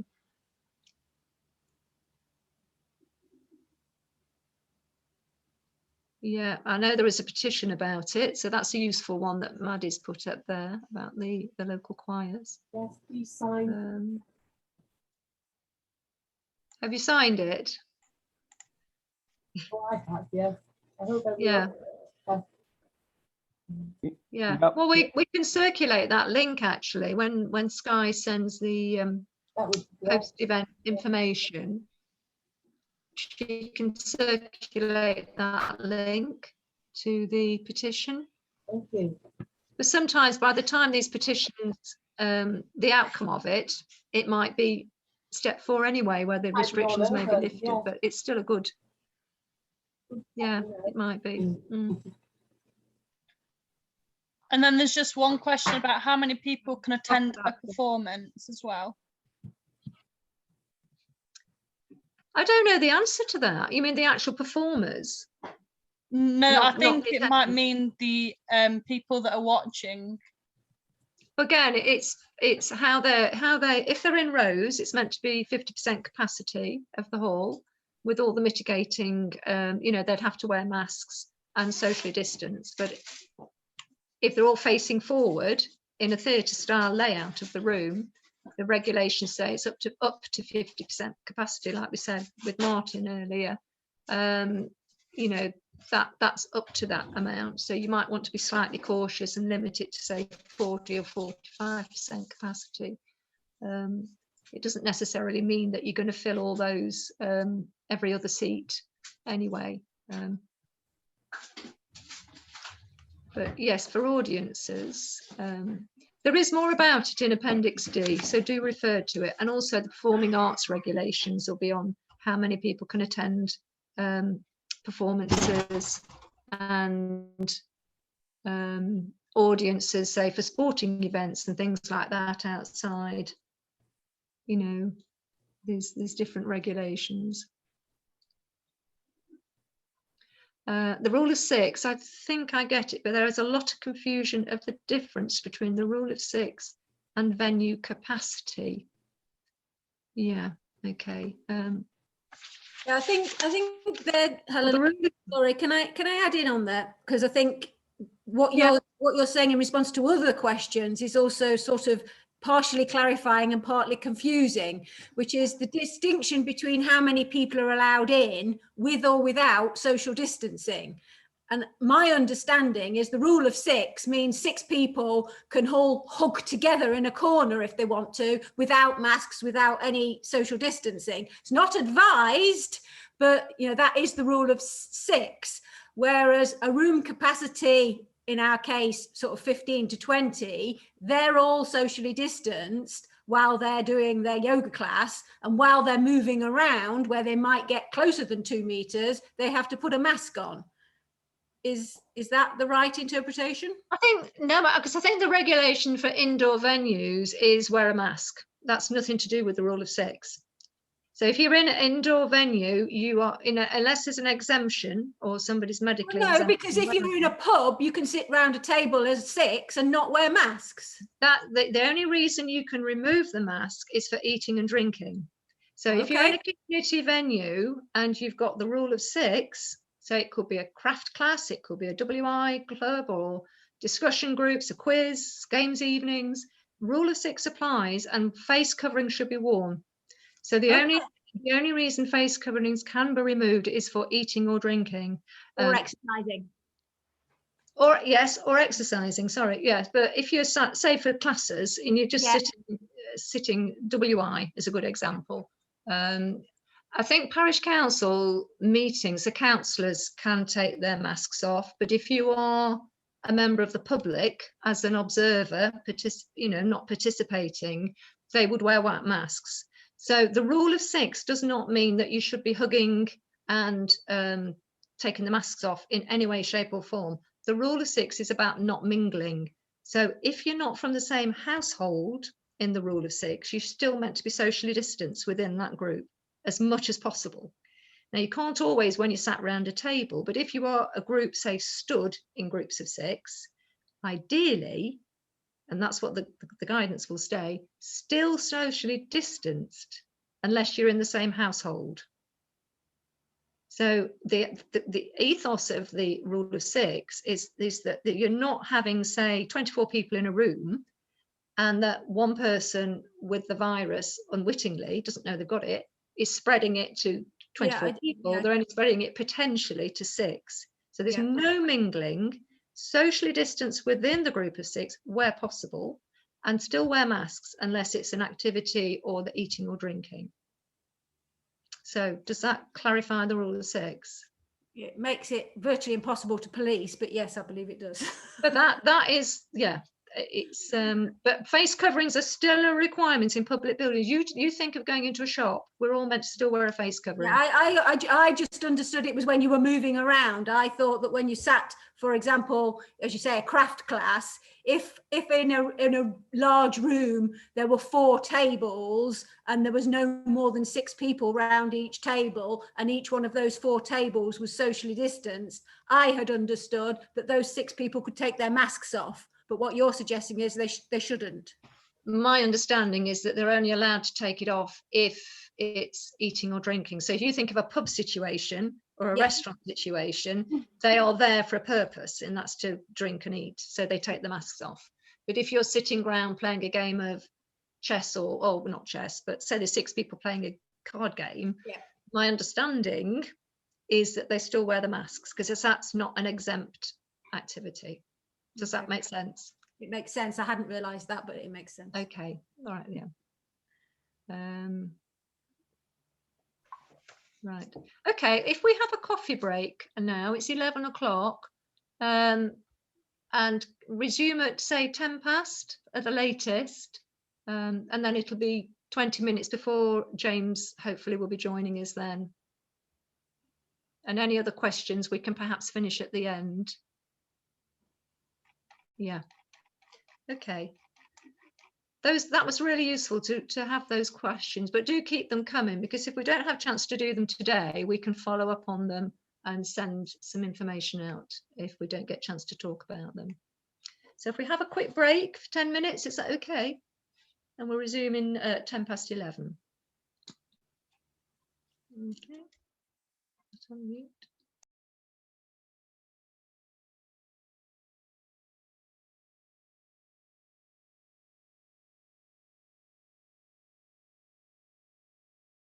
Yeah, I know there is a petition about it, so that's a useful one that Maddie's put up there about the local choirs. Yes, please sign. Have you signed it? Oh, I have, yeah. I hope everyone. Yeah. Well, we can circulate that link actually when Skye sends the post-event information. she can circulate that link to the petition. Thank you. But sometimes by the time these petitions, the outcome of it, it might be step 4 anyway, where the Might be restrictions all may be over, lifted, yeah. but it's still a good, yeah, it might be. And then there's just one question about how many people can attend a performance as well. I don't know the answer to that. You mean the actual performers? No, Not- I think not the it might attendance. mean the people that are watching. Again, it's how they if they're in rows, it's meant to be 50% capacity of the hall with all the mitigating, you know, they'd have to wear masks and socially distance. But if they're all facing forward in a theatre style layout of the room, the regulations say it's up to 50% capacity, like we said with Martin earlier. You know, that's up to that amount. So you might want to be slightly cautious and limit it to say 40 or 45% capacity. It doesn't necessarily mean that you're going to fill all those every other seat anyway. But yes, for audiences, there is more about it in Appendix D, so do refer to it. And also the performing arts regulations will be on how many people can attend performances and audiences, say for sporting events and things like that outside. You know, there's different regulations. The rule of 6, I think I get it, but there is a lot of confusion of the difference between the rule of 6 and venue capacity. Yeah, okay. Yeah, I think that Helena, sorry, can I add in on that? Because I think what you're saying in response to other questions is also sort of partially clarifying and partly confusing, which is the distinction between how many people are allowed in with or without social distancing. And my understanding is the rule of 6 means 6 people can all hug together in a corner if they want to, without masks, without any social distancing. It's not advised, but you know, that is the rule of 6. Whereas a room capacity, in our case, sort of 15 to 20, they're all socially distanced while they're doing their yoga class, and while they're moving around where they might get closer than 2 meters, they have to put a mask on. Is that the right interpretation? I think no, because I think the regulation for indoor venues is wear a mask. That's nothing to do with the rule of 6. So if you're in an indoor venue, you are in unless there's an exemption or somebody's medically No, because if you're in a pub, you can sit round a table as 6 and not wear masks. That the only reason you can remove the mask is for eating and drinking. So if you're in a community venue and you've got the rule of 6, so it could be a craft class, it could be a WI club or discussion groups, a quiz, games evenings, rule of 6 applies and face covering should be worn. So the only reason face coverings can be removed is for eating or drinking. Or exercising. Or yes, or exercising, sorry, yes. But if you're say for classes and you're just sitting WI is a good example. I think parish council meetings, the councillors can take their masks off, but if you are a member of the public as an observer, not participating, they would wear white masks. So the rule of 6 does not mean that you should be hugging and taking the masks off in any way, shape or form. The rule of 6 is about not mingling. So if you're not from the same household in the rule of 6, you're still meant to be socially distanced within that group as much as possible. Now, you can't always when you sat around a table, but if you are a group, say, stood in groups of 6, ideally, and that's what the guidance will stay, still socially distanced unless you're in the same household. So the ethos of the rule of 6 is that you're not having, say, 24 people in a room and that one person with the virus unwittingly doesn't know they've got it, is spreading it to 24 people. They're only spreading it potentially to 6. So there's no mingling, socially distanced within the group of 6 where possible, and still wear masks unless it's an activity or the eating or drinking. So does that clarify the rule of 6? It makes it virtually impossible to police, but yes, I believe it does. But that is, yeah, it's but face coverings are still a requirement in public buildings. You think of going into a shop, we're all meant to still wear a face covering. Yeah, I just understood it was when you were moving around. I thought that when you sat, for example, as you say, a craft class, if in a large room there were 4 tables and there was no more than 6 people round each table, and each one of those 4 tables was socially distanced, I had understood that those 6 people could take their masks off. But what you're suggesting is they shouldn't. My understanding is that they're only allowed to take it off if it's eating or drinking. So if you think of a pub situation or a restaurant situation, they are there for a purpose, and that's to drink and eat. So they take the masks off. But if you're sitting around playing a game of chess or not chess, but say there's 6 people playing a card game, my understanding is that they still wear the masks because that's not an exempt activity. Does that make sense? It makes sense. I hadn't realised that, but it makes sense. Okay. All right. Yeah. Right. Okay. If we have a coffee break now, it's 11 o'clock, and resume at say 10 past at the latest, and then it'll be 20 minutes before James hopefully will be joining us then. And any other questions we can perhaps finish at the end. Yeah. Okay. That was really useful to have those questions, but do keep them coming, because if we don't have a chance to do them today, we can follow up on them and send some information out if we don't get a chance to talk about them. So if we have a quick break for 10 minutes, is that okay? And we'll resume in 10 past 11. Okay. That's on mute.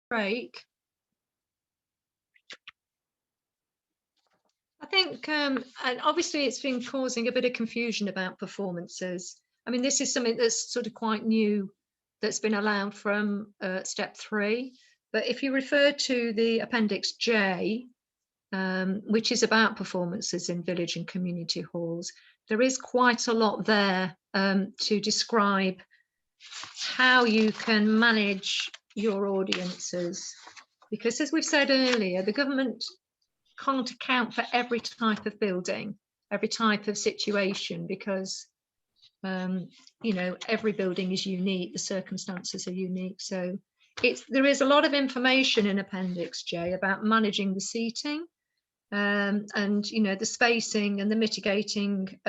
Break. I think, and obviously it's been causing a bit of confusion about performances. I mean, this is something that's sort of quite new, that's been allowed from step 3. But if you refer to the Appendix J, which is about performances in village and community halls, there is quite a lot there to describe how you can manage your audiences. Because as we've said earlier, the government can't account for every type of building, every type of situation, because you know, every building is unique, the circumstances are unique. So there is a lot of information in Appendix J about managing the seating, and you know, the spacing and the mitigating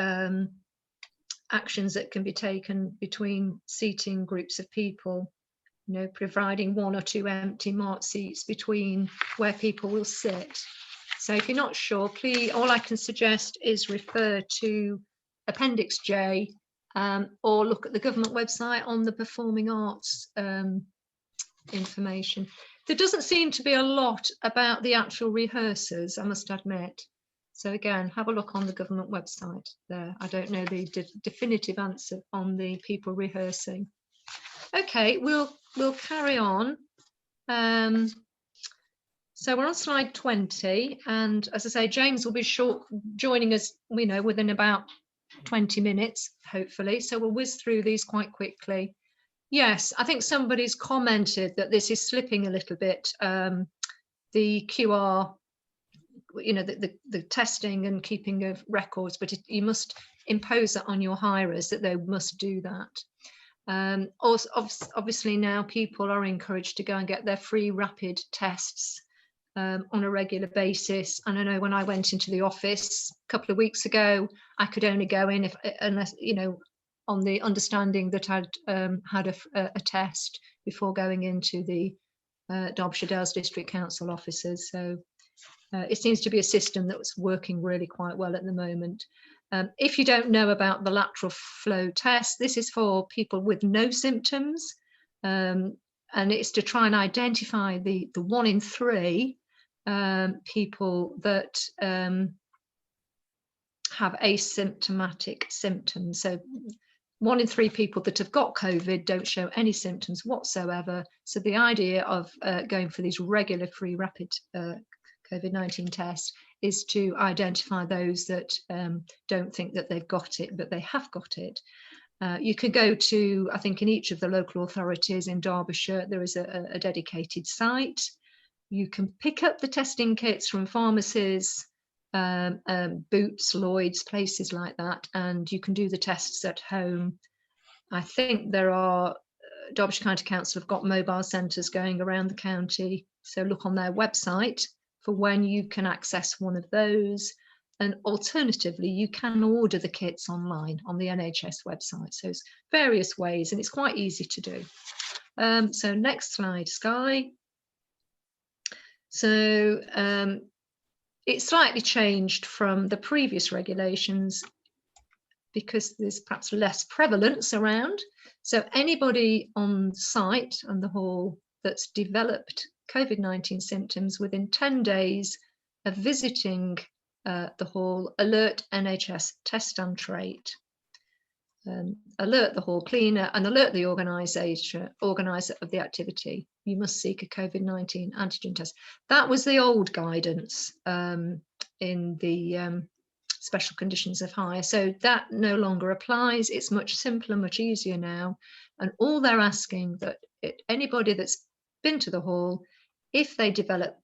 actions that can be taken between seating groups of people, you know, providing 1 or 2 empty marked seats between where people will sit. So if you're not sure, please, all I can suggest is refer to Appendix J, or look at the government website on the performing arts information. There doesn't seem to be a lot about the actual rehearsers, I must admit. So again, have a look on the government website there. I don't know the definitive answer on the people rehearsing. Okay, we'll carry on. So we're on slide 20, and as I say, James will be joining us, you know, within about 20 minutes, hopefully. So we'll whiz through these quite quickly. Yes, I think somebody's commented that this is slipping a little bit. The QR, you know, the testing and keeping of records, but you must impose that on your hirers that they must do that. Also, obviously now people are encouraged to go and get their free rapid tests on a regular basis. And I know when I went into the office a couple of weeks ago, I could only go in unless, you know, on the understanding that I'd had a test before going into the Derbyshire Dales District Council offices. So it seems to be a system that's working really quite well at the moment. If you don't know about the lateral flow test, this is for people with no symptoms, and it's to try and identify the 1 in 3 people that have asymptomatic symptoms. So 1 in 3 people that have got COVID don't show any symptoms whatsoever. So the idea of going for these regular free rapid COVID-19 tests is to identify those that don't think that they've got it, but they have got it. You can go to, I think in each of the local authorities in Derbyshire, there is a dedicated site. You can pick up the testing kits from pharmacies, Boots, Lloyd's, places like that, and you can do the tests at home. I think there are, Derbyshire County Council have got mobile centres going around the county, so look on their website for when you can access one of those. And alternatively, you can order the kits online on the NHS website. So it's various ways, and it's quite easy to do. So next slide, Skye. So it's slightly changed from the previous regulations because there's perhaps less prevalence around. So anybody on site and the hall that's developed COVID-19 symptoms within 10 days of visiting the hall, alert NHS test and trait, alert the hall cleaner and alert the organiser of the activity. You must seek a COVID-19 antigen test. That was the old guidance in the special conditions of hire. So that no longer applies. It's much simpler, much easier now. And all they're asking that anybody that's been to the hall, if they develop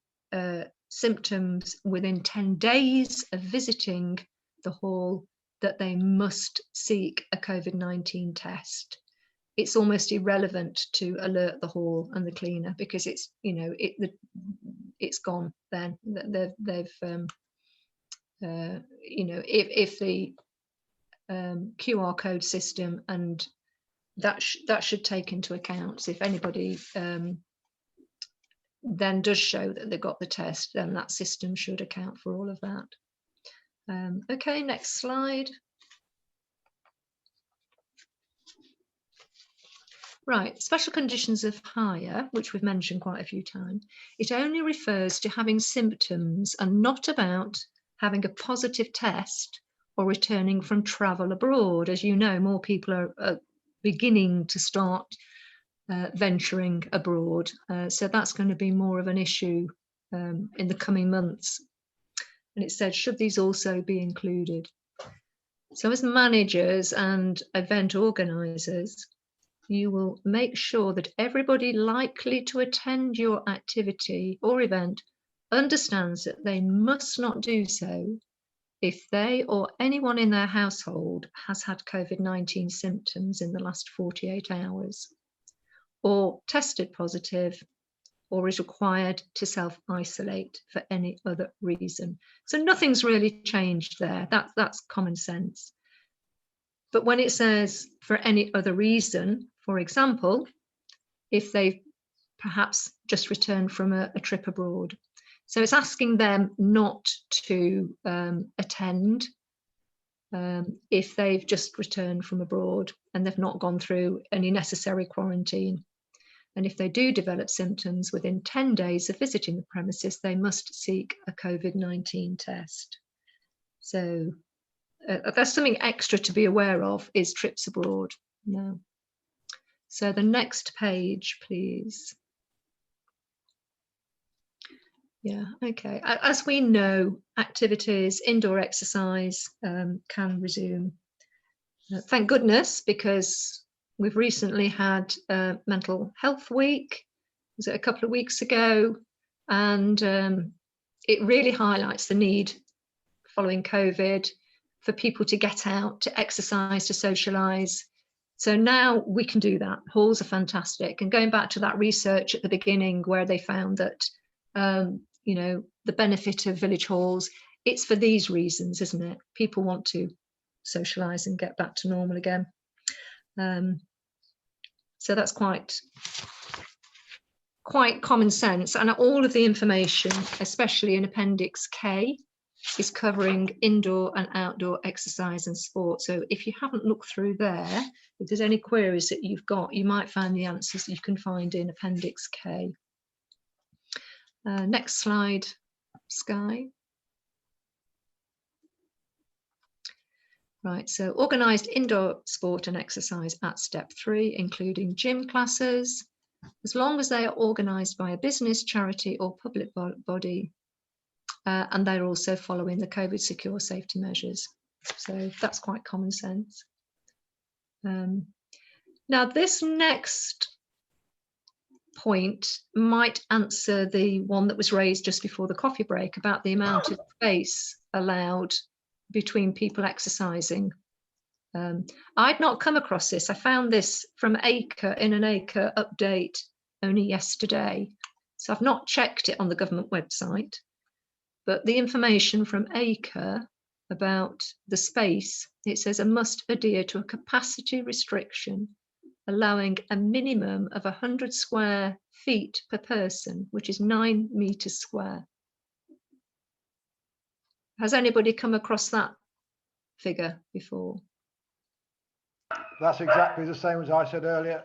symptoms within 10 days of visiting the hall, that they must seek a COVID-19 test. It's almost irrelevant to alert the hall and the cleaner because it's, you know, it's gone then. They've you know, if the QR code system, and that should take into account. So if anybody then does show that they've got the test, then that system should account for all of that. Okay, next slide. Right, special conditions of hire, which we've mentioned quite a few times, it only refers to having symptoms and not about having a positive test or returning from travel abroad. As you know, more people are beginning to start venturing abroad. So that's going to be more of an issue in the coming months. And it said, should these also be included? So as managers and event organisers, you will make sure that everybody likely to attend your activity or event understands that they must not do so if they or anyone in their household has had COVID-19 symptoms in the last 48 hours, or tested positive, or is required to self-isolate for any other reason. So nothing's really changed there. That's common sense. But when it says for any other reason, for example, if they've perhaps just returned from a trip abroad, so it's asking them not to attend if they've just returned from abroad and they've not gone through any necessary quarantine. And if they do develop symptoms within 10 days of visiting the premises, they must seek a COVID-19 test. So that's something extra to be aware of, is trips abroad. No. So the next page, please. Yeah, okay. As we know, activities, indoor exercise can resume. Thank goodness, because we've recently had Mental Health Week, was it a couple of weeks ago? And it really highlights the need following COVID for people to get out, to exercise, to socialise. So now we can do that. Halls are fantastic. And going back to that research at the beginning where they found that, you know, the benefit of village halls, it's for these reasons, isn't it? People want to socialise and get back to normal again. So that's quite common sense. And all of the information, especially in Appendix K, is covering indoor and outdoor exercise and sport. So if you haven't looked through there, if there's any queries that you've got, you might find the answers that you can find in Appendix K. Next slide, Skye. Right, so organised indoor sport and exercise at step 3, including gym classes, as long as they are organised by a business, charity or public body, and they're also following the COVID secure safety measures. So that's quite common sense. Now this next point might answer the one that was raised just before the coffee break about the amount of space allowed between people exercising. I'd not come across this. I found this from ACRE in an ACRE update only yesterday. So I've not checked it on the government website, but the information from ACRE about the space, it says, must adhere to a capacity restriction allowing a minimum of 100 square feet per person, which is 9 meters square. Has anybody come across that figure before? That's exactly the same as I said earlier,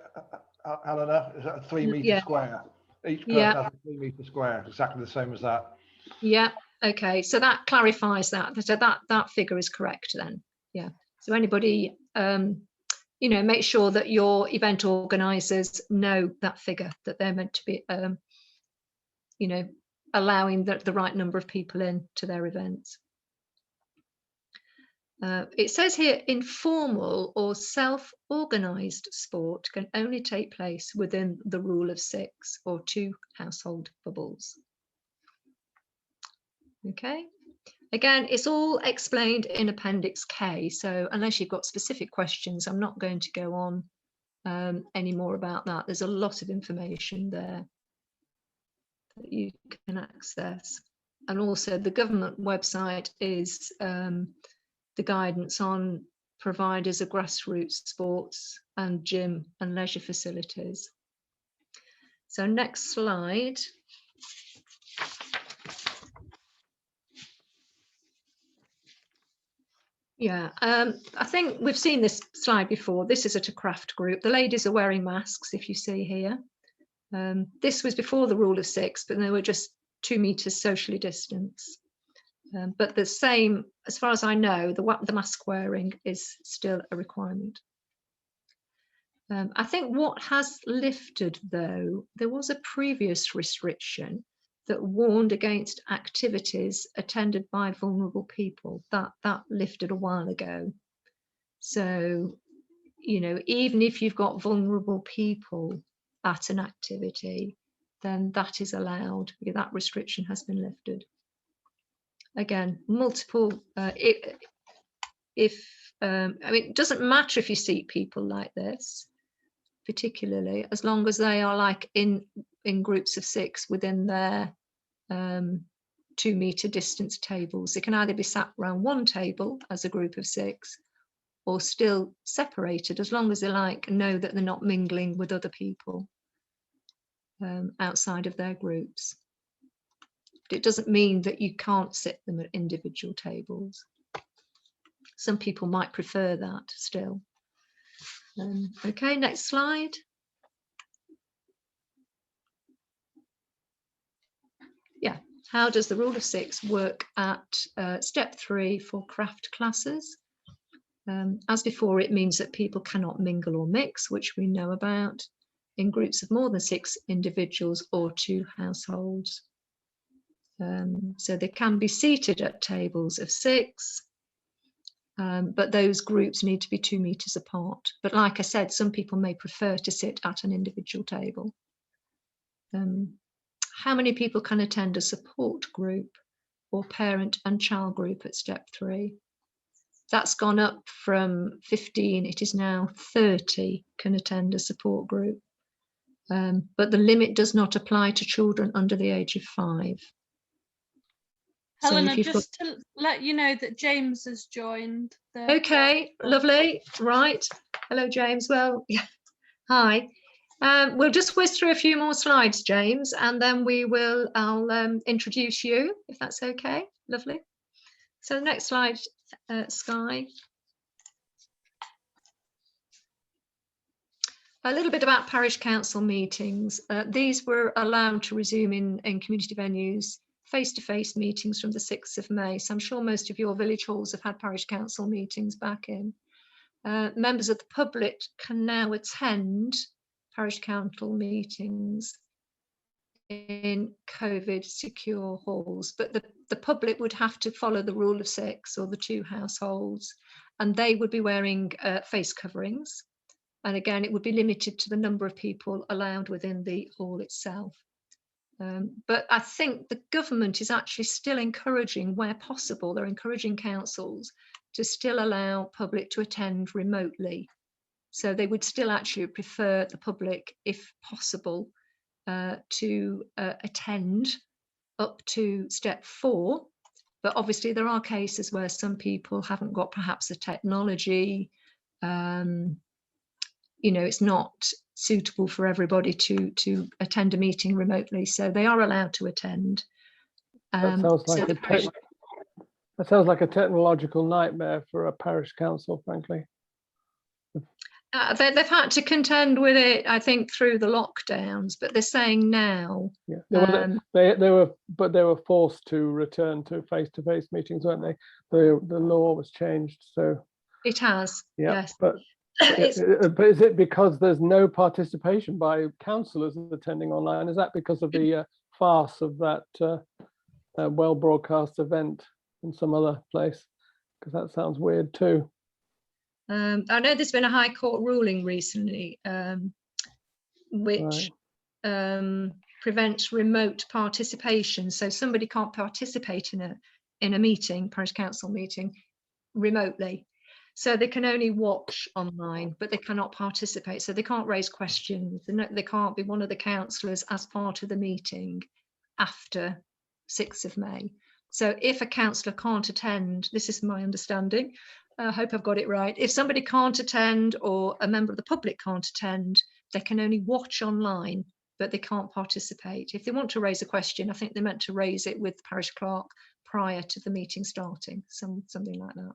Helena. Is that a 3 metre square? Each person has a 3 metre square, exactly the same as that. Yeah, okay, so that clarifies that. So that figure is correct then. Yeah, so anybody, you know, make sure that your event organisers know that figure, that they're meant to be, you know, allowing the right number of people in to their events. It says here, informal or self-organised sport can only take place within the rule of 6 or 2 household bubbles. Okay, again, it's all explained in Appendix K, so unless you've got specific questions, I'm not going to go on any more about that. There's a lot of information there that you can access. And also the government website is the guidance on providers of grassroots sports and gym and leisure facilities. So next slide. Yeah, I think we've seen this slide before. This is at a craft group. The ladies are wearing masks, if you see here. This was before the rule of 6, but they were just 2 meters socially distanced. But the same, as far as I know, the mask wearing is still a requirement. I think what has lifted, though, there was a previous restriction that warned against activities attended by vulnerable people. That lifted a while ago. So, you know, even if you've got vulnerable people at an activity, then that is allowed. That restriction has been lifted. Again, multiple, I mean, it doesn't matter if you see people like this, particularly, as long as they are like in groups of 6 within their 2 meter distance tables. They can either be sat around one table as a group of 6 or still separated, as long as they know that they're not mingling with other people outside of their groups. But it doesn't mean that you can't sit them at individual tables. Some people might prefer that still. Okay, next slide. Yeah, how does the rule of 6 work at step 3 for craft classes? As before, it means that people cannot mingle or mix, which we know about, in groups of more than 6 individuals or 2 households. So they can be seated at tables of 6, but those groups need to be 2 meters apart. But like I said, some people may prefer to sit at an individual table. How many people can attend a support group or parent and child group at step 3? That's gone up from 15, it is now 30 can attend a support group. But the limit does not apply to children under the age of 5. Helena, just to let you know that James has joined. Okay, lovely. Right. Hello, James. Well, yeah. Hi. We'll just whiz through a few more slides, James, and then I'll introduce you, if that's okay. Lovely. So the next slide, Skye. A little bit about parish council meetings. These were allowed to resume in community venues face-to-face meetings from the 6th of May. So I'm sure most of your village halls have had parish council meetings back in. Members of the public can now attend parish council meetings in COVID secure halls, but the public would have to follow the rule of 6 or the 2 households, and they would be wearing face coverings. And again, it would be limited to the number of people allowed within the hall itself. But I think the government is actually still encouraging, where possible, they're encouraging councils to still allow public to attend remotely. So they would still actually prefer the public, if possible, to attend up to step 4. But obviously there are cases where some people haven't got perhaps the technology, you know, it's not suitable for everybody to attend a meeting remotely, so they are allowed to attend. That sounds like that sounds like a technological nightmare for a parish council, frankly. They've had to contend with it, I think, through the lockdowns, but they're saying now. Yeah, they were forced to return to face-to-face meetings, weren't they? The law was changed, so It has. yeah. Yes. But is it because there's no participation by councillors attending online? Is that because of the farce of that well broadcast event in some other place? Because that sounds weird too. I know there's been a High Court ruling recently which prevents remote participation. So somebody can't participate in a meeting, parish council meeting, remotely. So they can only watch online, but they cannot participate. So they can't raise questions. They can't be one of the councillors as part of the meeting after 6th of May. So if a councillor can't attend, this is my understanding, I hope I've got it right. If somebody can't attend or a member of the public can't attend, they can only watch online, but they can't participate. If they want to raise a question, I think they're meant to raise it with the parish clerk prior to the meeting starting, something like that.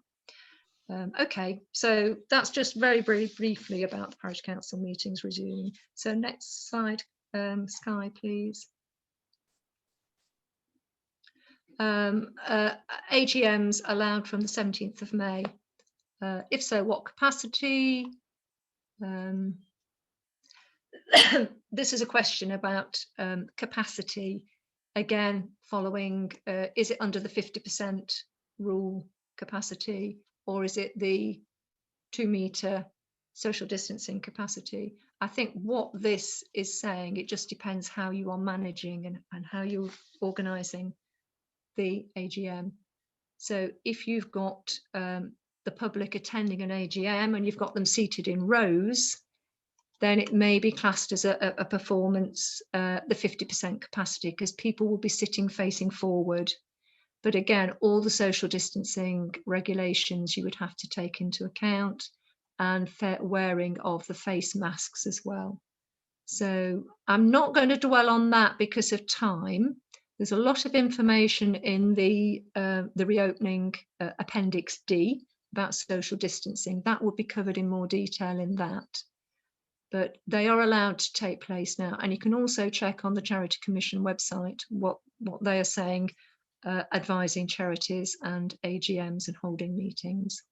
Okay, so that's just very, very briefly about the parish council meetings resuming. So next slide, Skye, please. AGMs allowed from the 17th of May. If so, what capacity? This is a question about capacity. Again, following, is it under the 50% rule capacity, or is it the 2 metre social distancing capacity? I think what this is saying, it just depends how you are managing and how you're organising the AGM. So if you've got the public attending an AGM and you've got them seated in rows, then it may be classed as a performance, the 50% capacity, because people will be sitting facing forward. But again, all the social distancing regulations you would have to take into account, and fair wearing of the face masks as well. So I'm not going to dwell on that because of time. There's a lot of information in the reopening Appendix D about social distancing. That will be covered in more detail in that. But they are allowed to take place now. And you can also check on the Charity Commission website what they are saying, advising charities and AGMs and holding meetings.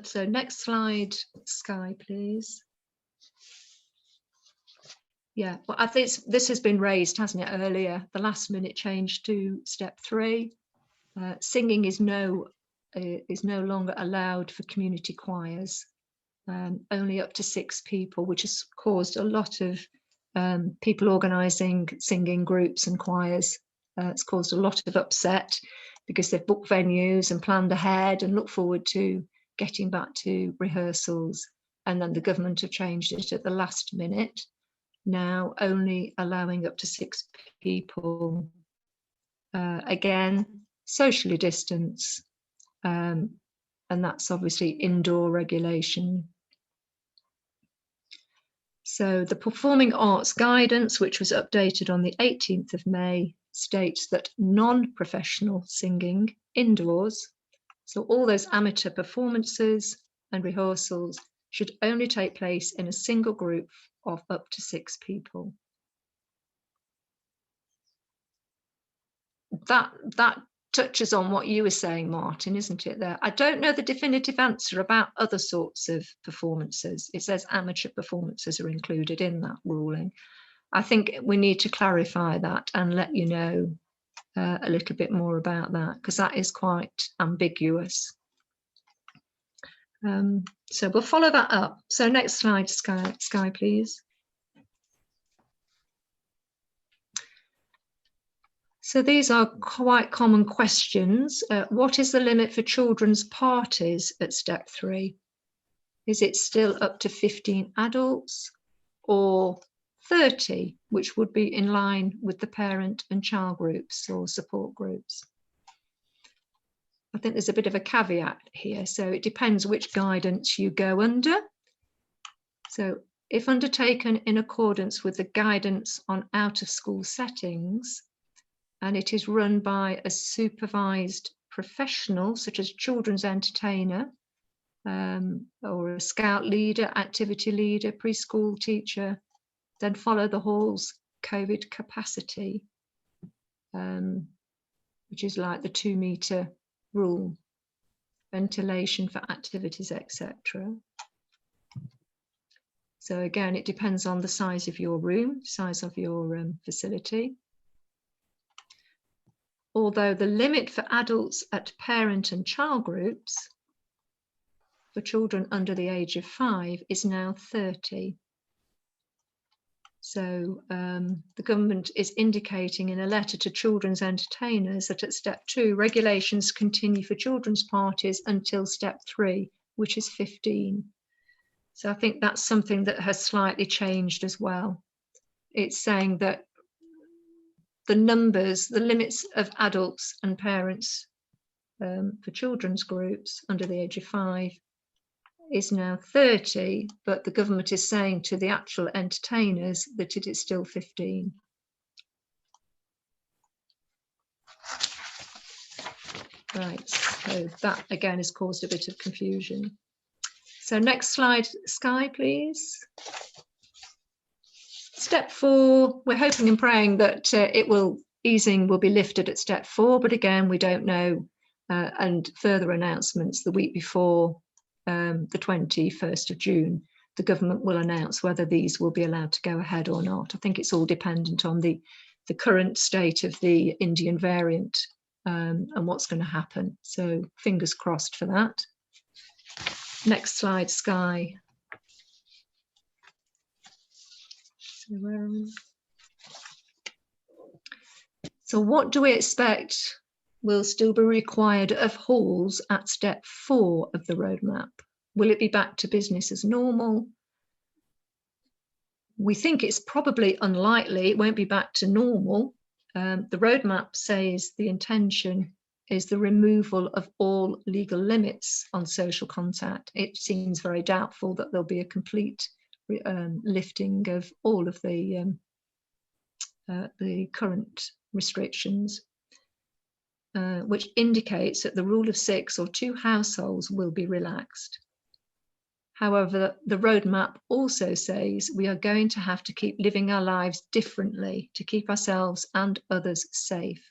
So next slide, Skye, please. Yeah, well, I think this has been raised, hasn't it, earlier, the last minute change to step 3. Singing is no longer allowed for community choirs, only up to 6 people, which has caused a lot of people organising singing groups and choirs. It's caused a lot of upset because they've booked venues and planned ahead and look forward to getting back to rehearsals. And then the government have changed it at the last minute, now only allowing up to 6 people. Again, socially distance, and that's obviously indoor regulation. So the Performing Arts Guidance, which was updated on the 18th of May, states that non-professional singing indoors, so all those amateur performances and rehearsals, should only take place in a single group of up to 6 people. that touches on what you were saying, Martin, isn't it? There, I don't know the definitive answer about other sorts of performances. It says amateur performances are included in that ruling. I think we need to clarify that and let you know a little bit more about that, because that is quite ambiguous. So we'll follow that up. So next slide, Skye, please. So these are quite common questions. What is the limit for children's parties at step 3? Is it still up to 15 adults or 30, which would be in line with the parent and child groups or support groups? I think there's a bit of a caveat here. So it depends which guidance you go under. So if undertaken in accordance with the guidance on out of school settings, and it is run by a supervised professional, such as children's entertainer, or a scout leader, activity leader, preschool teacher, then follow the hall's COVID capacity, which is like the 2 metre rule, ventilation for activities, etc. So again, it depends on the size of your room, size of your facility. Although the limit for adults at parent and child groups for children under the age of 5 is now 30. So the government is indicating in a letter to children's entertainers that at step 2, regulations continue for children's parties until step 3, which is 15. So I think that's something that has slightly changed as well. It's saying that the numbers, the limits of adults and parents for children's groups under the age of 5 is now 30, but the government is saying to the actual entertainers that it is still 15. Right, so that again has caused a bit of confusion. So next slide, Skye, please. Step 4, we're hoping and praying that easing will be lifted at step 4, but again, we don't know, and further announcements the week before the 21st of June, the government will announce whether these will be allowed to go ahead or not. I think it's all dependent on the current state of the Indian variant and what's going to happen. So fingers crossed for that. Next slide, Skye. So what do we expect will still be required of halls at step 4 of the roadmap? Will it be back to business as normal? We think it's probably unlikely it won't be back to normal. The roadmap says the intention is the removal of all legal limits on social contact. It seems very doubtful that there'll be a complete lifting of all of the current restrictions, which indicates that the rule of 6 or 2 households will be relaxed. However, the roadmap also says we are going to have to keep living our lives differently to keep ourselves and others safe.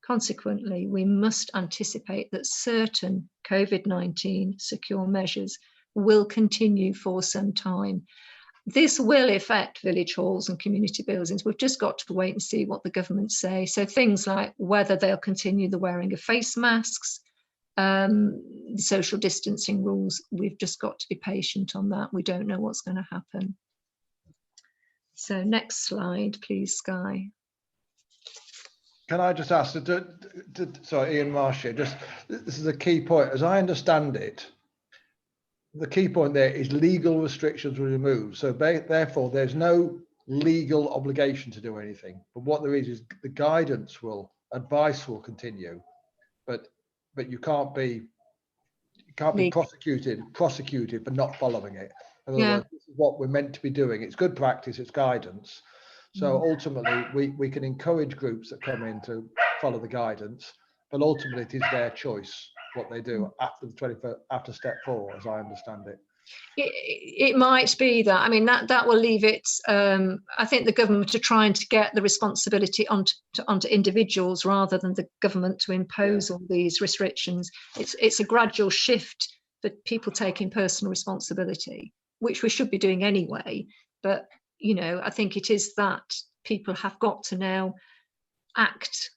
Consequently, we must anticipate that certain COVID-19 secure measures will continue for some time. This will affect village halls and community buildings. We've just got to wait and see what the government say. So things like whether they'll continue the wearing of face masks, social distancing rules, we've just got to be patient on that. We don't know what's going to happen. So next slide, please, Skye. Can I just ask, sorry, Ian Marsh here, this is a key point. As I understand it, the key point there is legal restrictions were removed. So therefore, there's no legal obligation to do anything. But what there is the guidance advice will continue, but you can't be prosecuted for not following it. In other words, this is what we're meant to be doing. It's good practice, it's guidance. So ultimately, we can encourage groups that come in to follow the guidance, but ultimately it is their choice what they do after step 4, as I understand it. It might be that. I mean, that will leave it. I think the government are trying to get the responsibility onto individuals rather than the government to impose all these restrictions. It's a gradual shift for people taking personal responsibility, which we should be doing anyway. But you know, I think it is that people have got to now act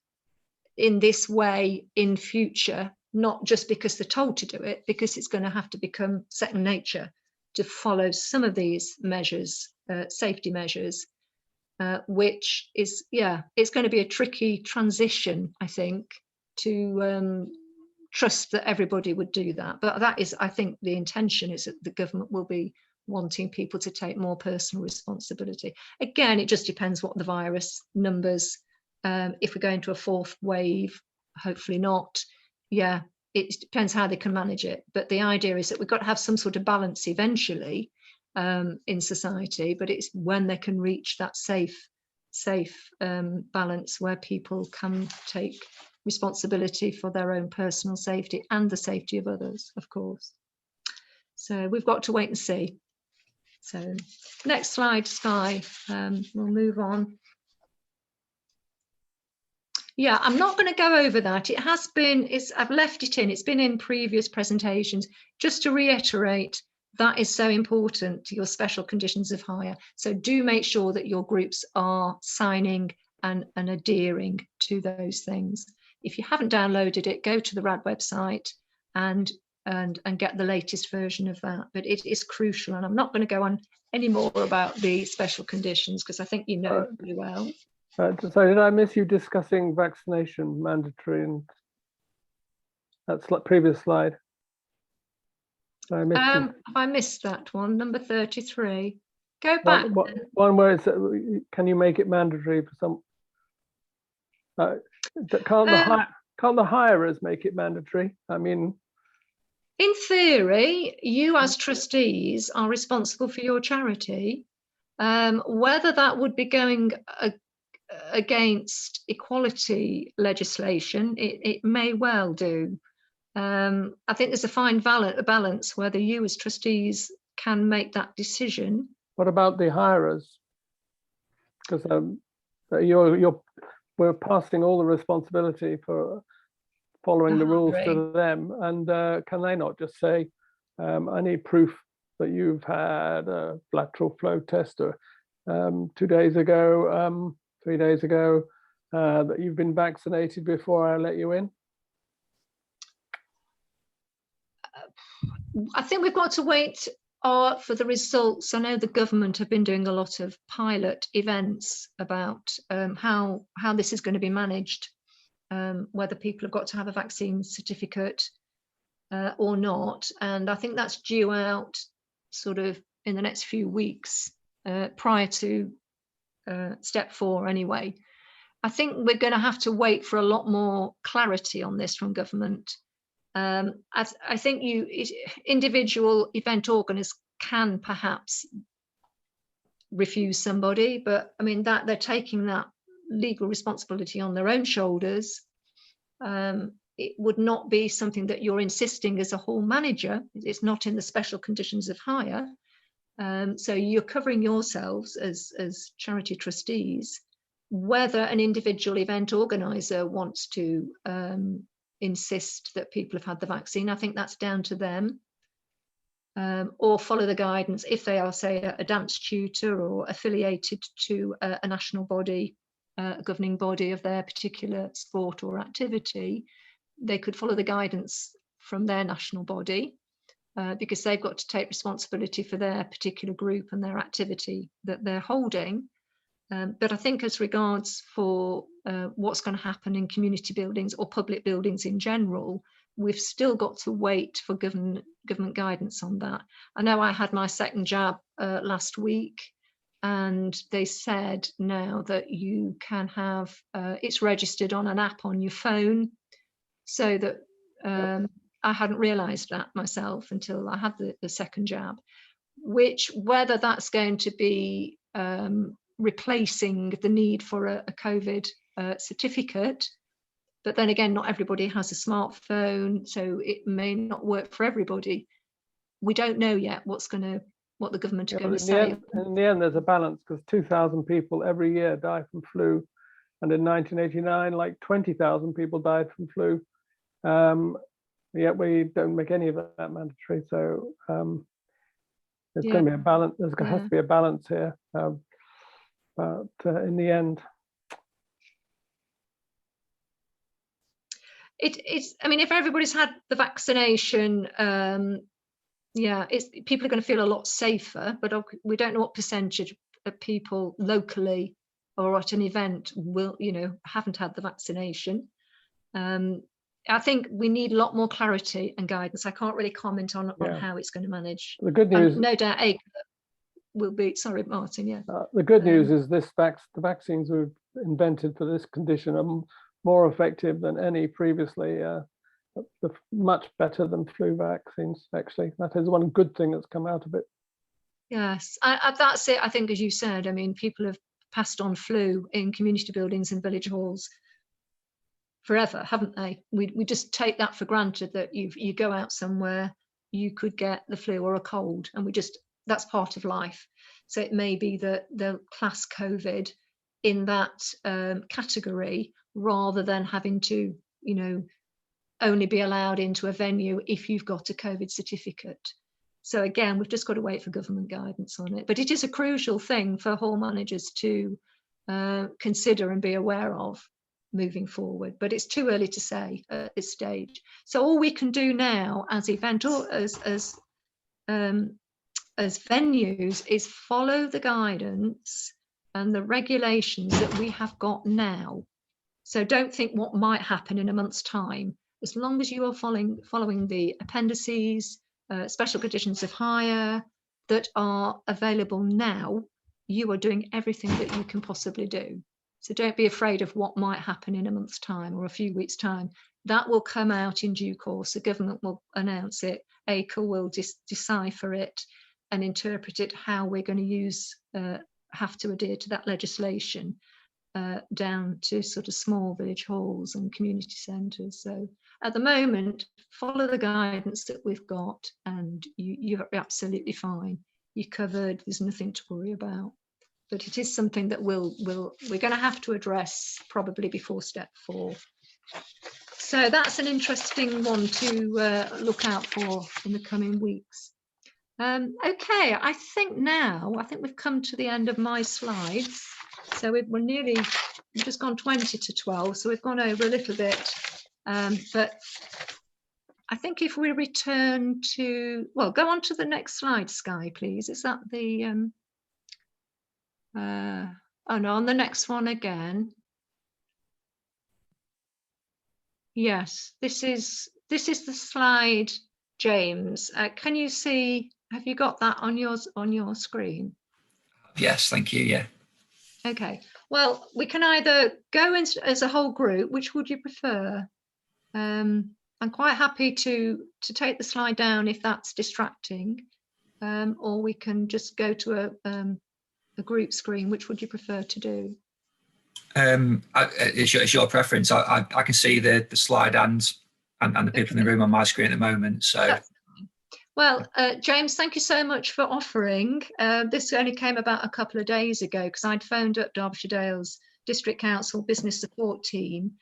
in this way in future, not just because they're told to do it, because it's going to have to become second nature to follow some of these measures, safety measures, which is, it's going to be a tricky transition, I think, to trust that everybody would do that. But that is, I think, the intention is that the government will be wanting people to take more personal responsibility. Again, it just depends what the virus numbers, if we're going to a fourth wave, hopefully not. Yeah, it depends how they can manage it. But the idea is that we've got to have some sort of balance eventually in society, but it's when they can reach that safe balance where people can take responsibility for their own personal safety and the safety of others, of course. So we've got to wait and see. So next slide, Skye. We'll move on. Yeah, I'm not going to go over that. It has been, I've left it in, it's been in previous presentations. Just to reiterate, that is so important to your special conditions of hire. So do make sure that your groups are signing and adhering to those things. If you haven't downloaded it, go to the RAD website and get the latest version of that. But it is crucial, and I'm not going to go on any more about the special conditions because I think you know pretty well. So did I miss you discussing vaccination mandatory and that's like previous slide? Have I missed that one? Number 33. Go back. One where it's can you make it mandatory for some? Can't the hirers make it mandatory? I mean, in theory, you as trustees are responsible for your charity. Whether that would be going against equality legislation, it may well do. I think there's a fine balance whether you as trustees can make that decision. What about the hirers? Because we're passing all the responsibility for following the rules to them, and can they not just say, I need proof that you've had a lateral flow test or 2 days ago, 3 days ago, that you've been vaccinated before I let you in? I think we've got to wait for the results. I know the government have been doing a lot of pilot events about how this is going to be managed, whether people have got to have a vaccine certificate or not. And I think that's due out sort of in the next few weeks prior to step 4 anyway. I think we're going to have to wait for a lot more clarity on this from government. I think individual event organisers can perhaps refuse somebody, but I mean that they're taking that legal responsibility on their own shoulders. It would not be something that you're insisting as a hall manager. It's not in the special conditions of hire. So you're covering yourselves as charity trustees. Whether an individual event organizer wants to insist that people have had the vaccine, I think that's down to them, or follow the guidance if they are, say, a dance tutor or affiliated to a national body, a governing body of their particular sport or activity. They could follow the guidance from their national body because they've got to take responsibility for their particular group and their activity that they're holding. But I think as regards for what's going to happen in community buildings or public buildings in general, we've still got to wait for government guidance on that. I know I had my second jab last week, and they said now that you can have, it's registered on an app on your phone, so that I hadn't realised that myself until I had the second jab, which whether that's going to be replacing the need for a COVID certificate, but then again, not everybody has a smartphone, so it may not work for everybody. we don't know yet what the government are Yeah, going but to say. in the end, there's a balance, because 2,000 people every year die from flu, and in 1989, like 20,000 people died from flu. Yet we don't make any of that mandatory. So there's going to be a balance. There has to be a balance here. But in the end, it's. I mean, if everybody's had the vaccination, people are going to feel a lot safer. But we don't know what percentage of people locally or at an event will, haven't had the vaccination. I think we need a lot more clarity and guidance. I can't really comment on how it's going to manage. The good news, no doubt, will be. Sorry, Martin. Yeah. The good news is the vaccines we've invented for this condition are more effective than any previously. Much better than flu vaccines. Actually, that is one good thing that's come out of it. Yes, that's it. I think, as you said, I mean, people have passed on flu in community buildings and village halls forever, haven't they? We just take that for granted, that you go out somewhere, you could get the flu or a cold, and that's part of life. So it may be that they'll class COVID in that category, rather than having to, only be allowed into a venue if you've got a COVID certificate. So again, we've just got to wait for government guidance on it. But it is a crucial thing for hall managers to consider and be aware of moving forward. But it's too early to say at this stage. So all we can do now as event or as venues is follow the guidance and the regulations that we have got now. So don't think what might happen in a month's time. As long as you are following the appendices, special conditions of hire that are available now, you are doing everything that you can possibly do. So don't be afraid of what might happen in a month's time or a few weeks' time. That will come out in due course. The government will announce it. ACRE will decipher it and interpret it how we're going to have to adhere to that legislation down to sort of small village halls and community centres. So at the moment, follow the guidance that we've got, and you're absolutely fine. You're covered. There's nothing to worry about. But it is something that we're going to have to address probably before step 4. So that's an interesting one to look out for in the coming weeks. Okay, I think we've come to the end of my slides. So we've just gone 20 to 12, so we've gone over a little bit. But I think if we return to, go on to the next slide, Skye, please. Is that the, oh no, on the next one again. Yes, this is the slide, James. Can you see, have you got that on your screen? Yes, thank you, yeah. Okay, well, we can either go as a whole group. Which would you prefer? I'm quite happy to take the slide down if that's distracting, or we can just go to a group screen. Which would you prefer to do? It's your preference. I can see the slide and the people in the room on my screen at the moment. So. Well, James, thank you so much for offering. This only came about a couple of days ago because I'd phoned up Derbyshire Dales District Council Business Support Team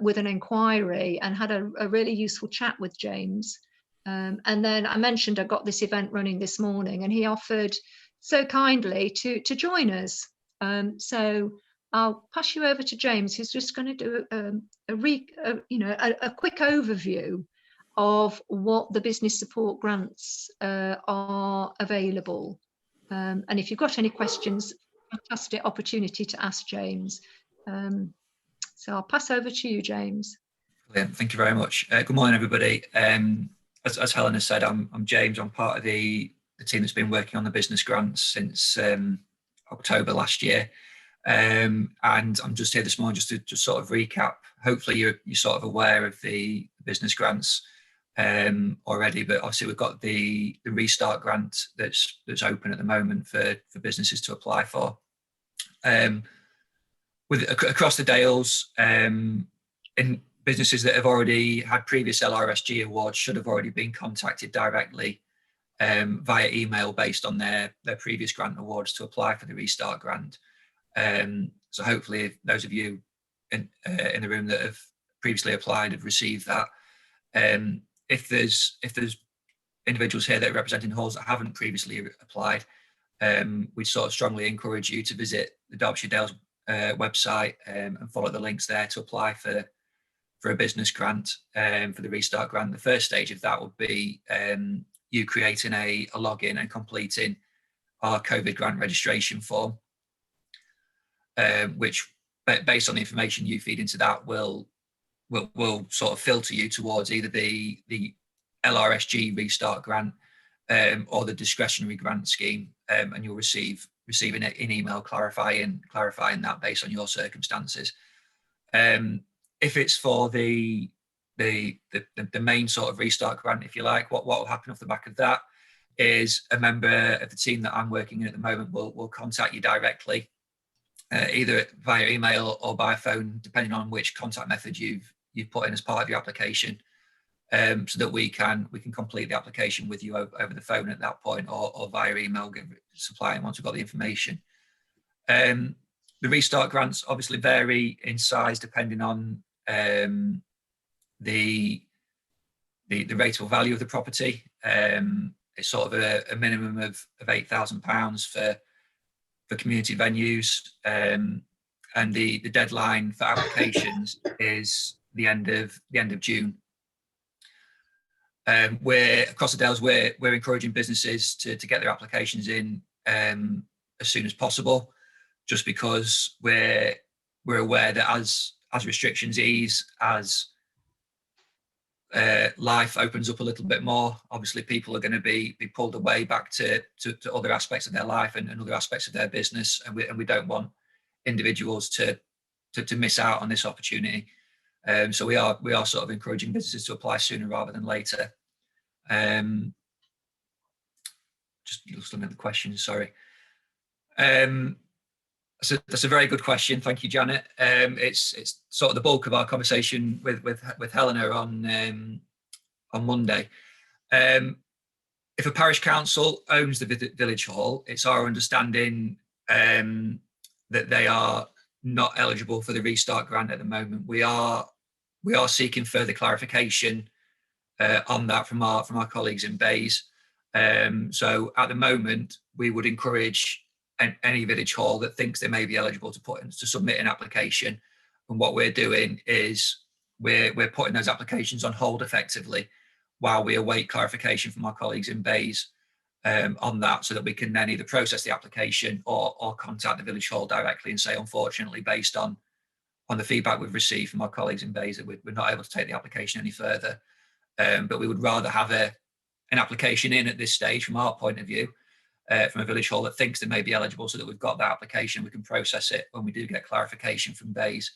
with an inquiry and had a really useful chat with James. And then I mentioned I got this event running this morning, and he offered so kindly to join us. So I'll pass you over to James, who's just going to do a quick overview of what the business support grants are available. And if you've got any questions, fantastic opportunity to ask James. So I'll pass over to you, James. Brilliant. Thank you very much. Good morning, everybody. As Helena said, I'm James. I'm part of the team that's been working on the business grants since October last year. And I'm just here this morning just to sort of recap. Hopefully you're sort of aware of the business grants already, but obviously we've got the restart grant that's open at the moment for businesses to apply for. Across the Dales, in businesses that have already had previous LRSG awards should have already been contacted directly via email based on their previous grant awards to apply for the Restart grant. So hopefully those of you in the room that have previously applied have received that. If there's individuals here that are representing halls that haven't previously applied, we sort of strongly encourage you to visit the Derbyshire Dales website and follow the links there to apply for a business grant, for the Restart grant. The first stage of that would be you creating a login and completing our COVID grant registration form, which, based on the information you feed into that, will sort of filter you towards either the LRSG Restart grant or the discretionary grant scheme, and you'll receive an email clarifying that based on your circumstances. If it's for the main sort of Restart grant, if you like, what will happen off the back of that is a member of the team that I'm working in at the moment will contact you directly, either via email or by phone, depending on which contact method you've put in as part of your application, so that we can complete the application with you over the phone at that point, or via email, supplying once we've got the information. The Restart grants obviously vary in size depending on the rateable value of the property. It's sort of a minimum of £8,000 for community venues, and the deadline for applications is the end of June. We're across the Dales, we're encouraging businesses to get their applications in as soon as possible, just because we're aware that as restrictions ease, as life opens up a little bit more, obviously people are going to be pulled away back to other aspects of their life and other aspects of their business, and we don't want individuals to miss out on this opportunity. So we are sort of encouraging businesses to apply sooner rather than later. Just looking at the question, sorry. So that's a very good question. Thank you, Janet. It's sort of the bulk of our conversation with Helena on Monday. If a parish council owns the village hall, it's our understanding that they are not eligible for the Restart grant at the moment. We are seeking further clarification on that from our colleagues in Bays. So at the moment, we would encourage any village hall that thinks they may be eligible to submit an application. And what we're doing is we're putting those applications on hold effectively while we await clarification from our colleagues in Bays on that, so that we can then either process the application or contact the village hall directly and say, unfortunately, based on the feedback we've received from our colleagues in Bays, that we're not able to take the application any further. But we would rather have an application in at this stage from our point of view, from a village hall that thinks they may be eligible, so that we've got that application, we can process it when we do get clarification from Bays.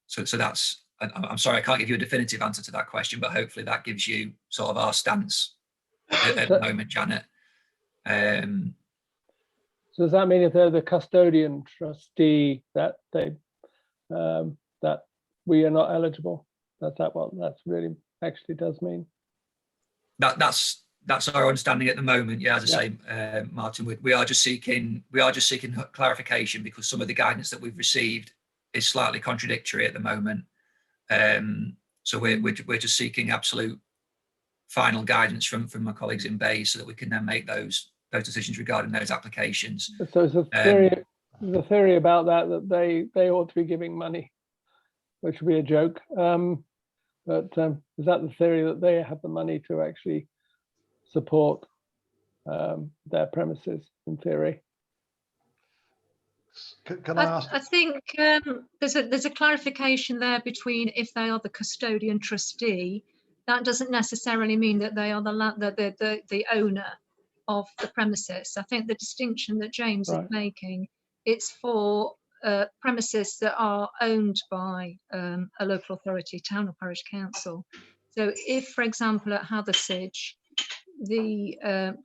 So that's, I'm sorry, I can't give you a definitive answer to that question, but hopefully that gives you sort of our stance at the moment, Janet. So does that mean if they're the custodian trustee that that we are not eligible? That's what that really actually does mean? That's our understanding at the moment. Yeah, as I say, Martin, we are just seeking clarification, because some of the guidance that we've received is slightly contradictory at the moment. So we're just seeking absolute final guidance from my colleagues in Bays, so that we can then make those decisions regarding those applications. So there's a theory about that they ought to be giving money, which would be a joke. But is that the theory, that they have the money to actually support their premises in theory? Can I ask? I think there's a clarification there between if they are the custodian trustee. That doesn't necessarily mean that they are the owner of the premises. I think the distinction that James is making, it's for premises that are owned by a local authority, town or parish council. So if, for example, at Hathersage, the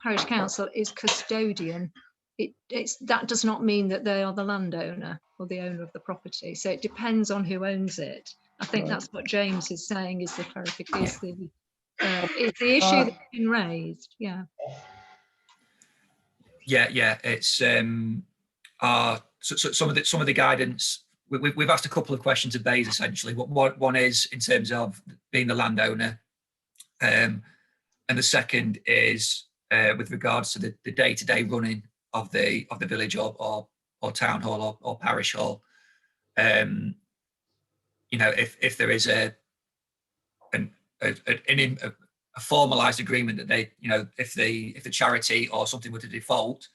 parish council is custodian, that does not mean that they are the landowner or the owner of the property. So it depends on who owns it. I think that's what James is saying, is the clarification, is the issue that's been raised. Yeah. Yeah. It's some of the guidance. We've asked a couple of questions of Bays essentially. What one is in terms of being the landowner, and the second is with regards to the day-to-day running of the village or town hall or parish hall. If there is a formalised agreement that they, if the charity or something were to default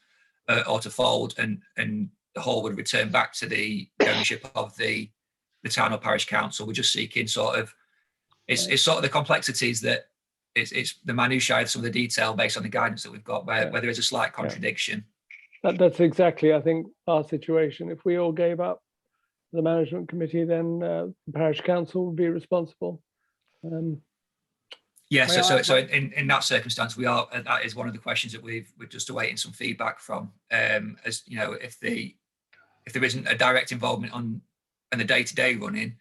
or to fold, and the hall would return back to the ownership of the town or parish council, we're just seeking it's sort of the complexities that it's the minutiae of some of the detail based on the guidance that we've got where there is a slight contradiction. That's exactly, I think, our situation. If we all gave up the management committee, then the parish council would be responsible. Yeah, so in that circumstance, that is one of the questions that we're just awaiting some feedback from. As you know, if there isn't a direct involvement on the day-to-day running,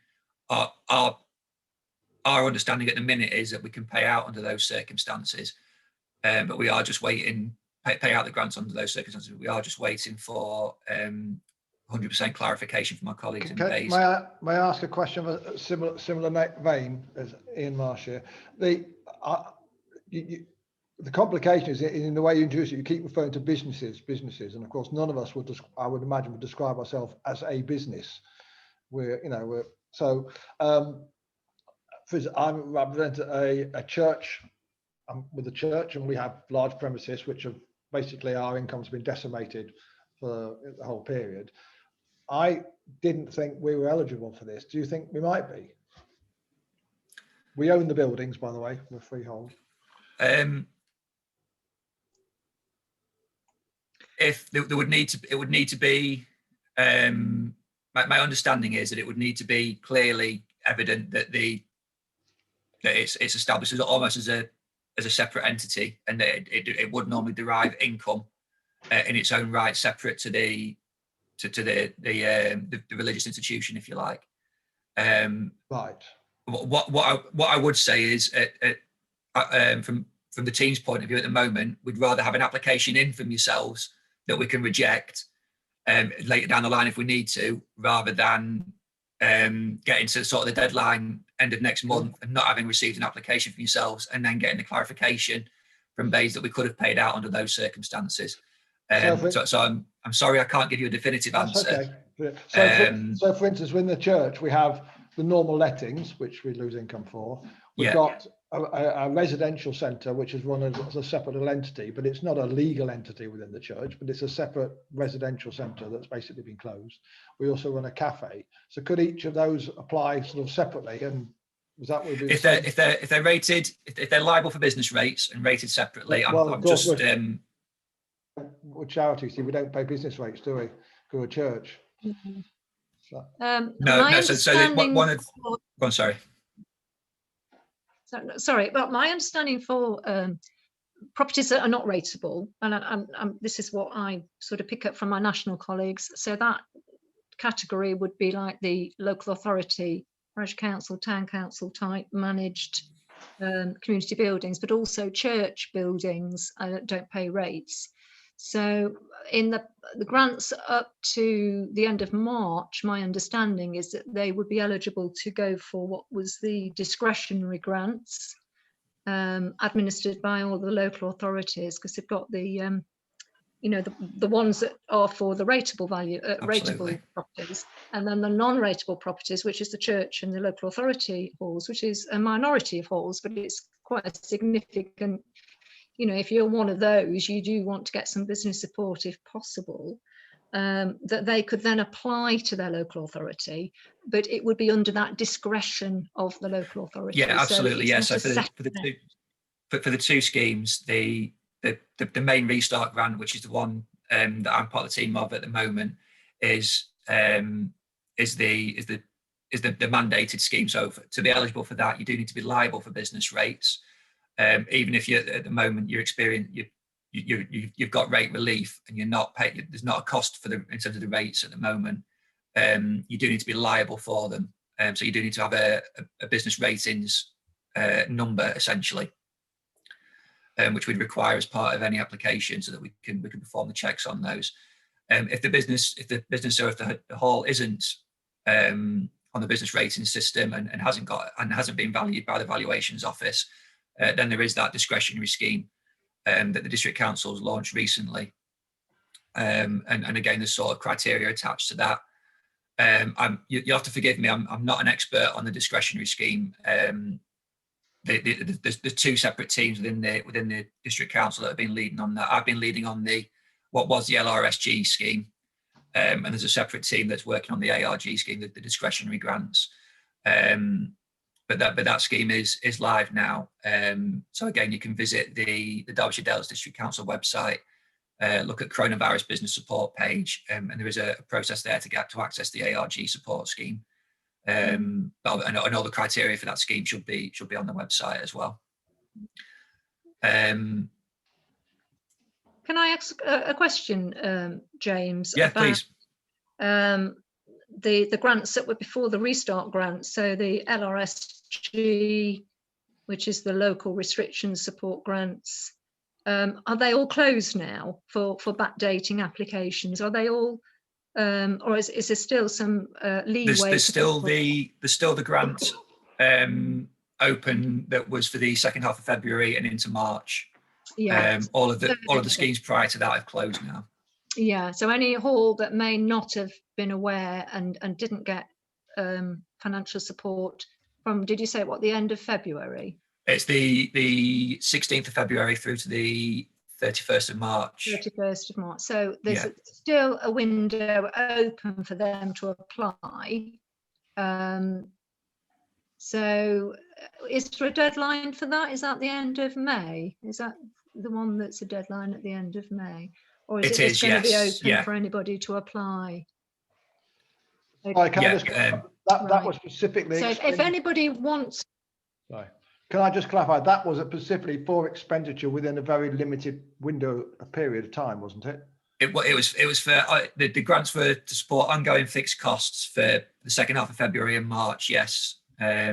our understanding at the minute is that we can pay out under those circumstances, but we are just waiting. Pay out the grants under those circumstances. We are just waiting for 100% clarification from our colleagues in Bays. May I ask a question of a similar vein as Ian Marsh here? The complication is in the way you introduce it. You keep referring to businesses, and of course, none of us would, I would imagine, would describe ourselves as a business. I represent a church. I'm with a church, and we have large premises, which have basically our income's been decimated for the whole period. I didn't think we were eligible for this. Do you think we might be? We own the buildings, by the way, we're freehold. If there would need to be. My understanding is that it would need to be clearly evident that it's established as almost as a separate entity, and that it would normally derive income in its own right, separate to the religious institution, if you like. Right. What I would say is, from the team's point of view at the moment, we'd rather have an application in from yourselves that we can reject later down the line if we need to, rather than getting to sort of the deadline end of next month and not having received an application from yourselves, and then getting the clarification from Bays that we could have paid out under those circumstances. So I'm sorry I can't give you a definitive answer. Okay. So for instance, within the church, we have the normal lettings, which we lose income for. We've got a residential centre, which is run as a separate entity, but it's not a legal entity within the church, but it's a separate residential centre that's basically been closed. We also run a cafe. So could each of those apply sort of separately? And was that what if they're rated, if they're liable for business rates and rated separately? With charities, we don't pay business rates, do we? To a church. Mm-hmm. So. Sorry. Sorry, but my understanding for properties that are not rateable, and this is what I sort of pick up from my national colleagues, so that category would be like the local authority, parish council, town council type managed community buildings, but also church buildings don't pay rates. So in the grants up to the end of March, my understanding is that they would be eligible to go for what was the discretionary grants administered by all the local authorities, because they've got the the ones that are for the rateable value, rateable properties, and then the non-rateable properties, which is the church and the local authority halls, which is a minority of halls, but it's quite a significant. If you're one of those, you do want to get some business support if possible, that they could then apply to their local authority, but it would be under that discretion of the local authority. Yeah, absolutely. So for the two schemes, the main restart grant, which is the one that I'm part of the team of at the moment, is the mandated scheme. So to be eligible for that, you do need to be liable for business rates. Even if you're at the moment you've got rate relief and you're not paid, there's not a cost in terms of the rates at the moment. You do need to be liable for them. So you do need to have a business ratings number essentially, which we'd require as part of any application so that we can perform the checks on those. If the business or if the hall isn't on the business rating system and hasn't been valued by the valuations office, then there is that discretionary scheme that the district council's launched recently. And again, there's sort of criteria attached to that. You'll have to forgive me, I'm not an expert on the discretionary scheme. There's two separate teams within the district council that have been leading on that. I've been leading on what was the LRSG scheme, and there's a separate team that's working on the ARG scheme, the discretionary grants. But that scheme is live now. So again, you can visit the Derbyshire Dales District Council website, look at coronavirus business support page, and there is a process there to access the ARG support scheme. And all the criteria for that scheme should be on the website as well. Can I ask a question, James? Yeah, about, please. The grants that were before the restart grants, so the LRSG, which is the local restriction support grants, are they all closed now for backdating applications? Are they all, or is there still some leeway? There's still the grant open that was for the second half of February and into March. Yeah. All of the schemes prior to that have closed now. Yeah. So any hall that may not have been aware and didn't get financial support from, did you say what, the end of February? It's the 16th of February through to the 31st of March. 31st of March. So there's still a window open for them to apply. So is there a deadline for that? Is that the end of May? Is that the one that's a deadline at the end of May? Or is it just going to be open for anybody to apply? Okay. That was specifically. So if anybody wants. Sorry. Can I just clarify? That was specifically for expenditure within a very limited window, a period of time, wasn't it? It was for the grants were to support ongoing fixed costs for the second half of February and March. Yes. But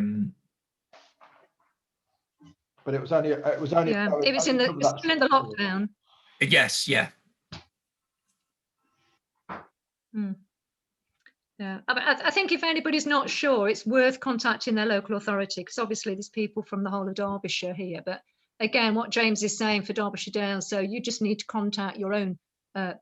it was only. Yeah, it was in the lockdown. Yes. Yeah. Yeah, I think if anybody's not sure, it's worth contacting their local authority, because obviously there's people from the whole of Derbyshire here. But again, what James is saying for Derbyshire Dales, so you just need to contact your own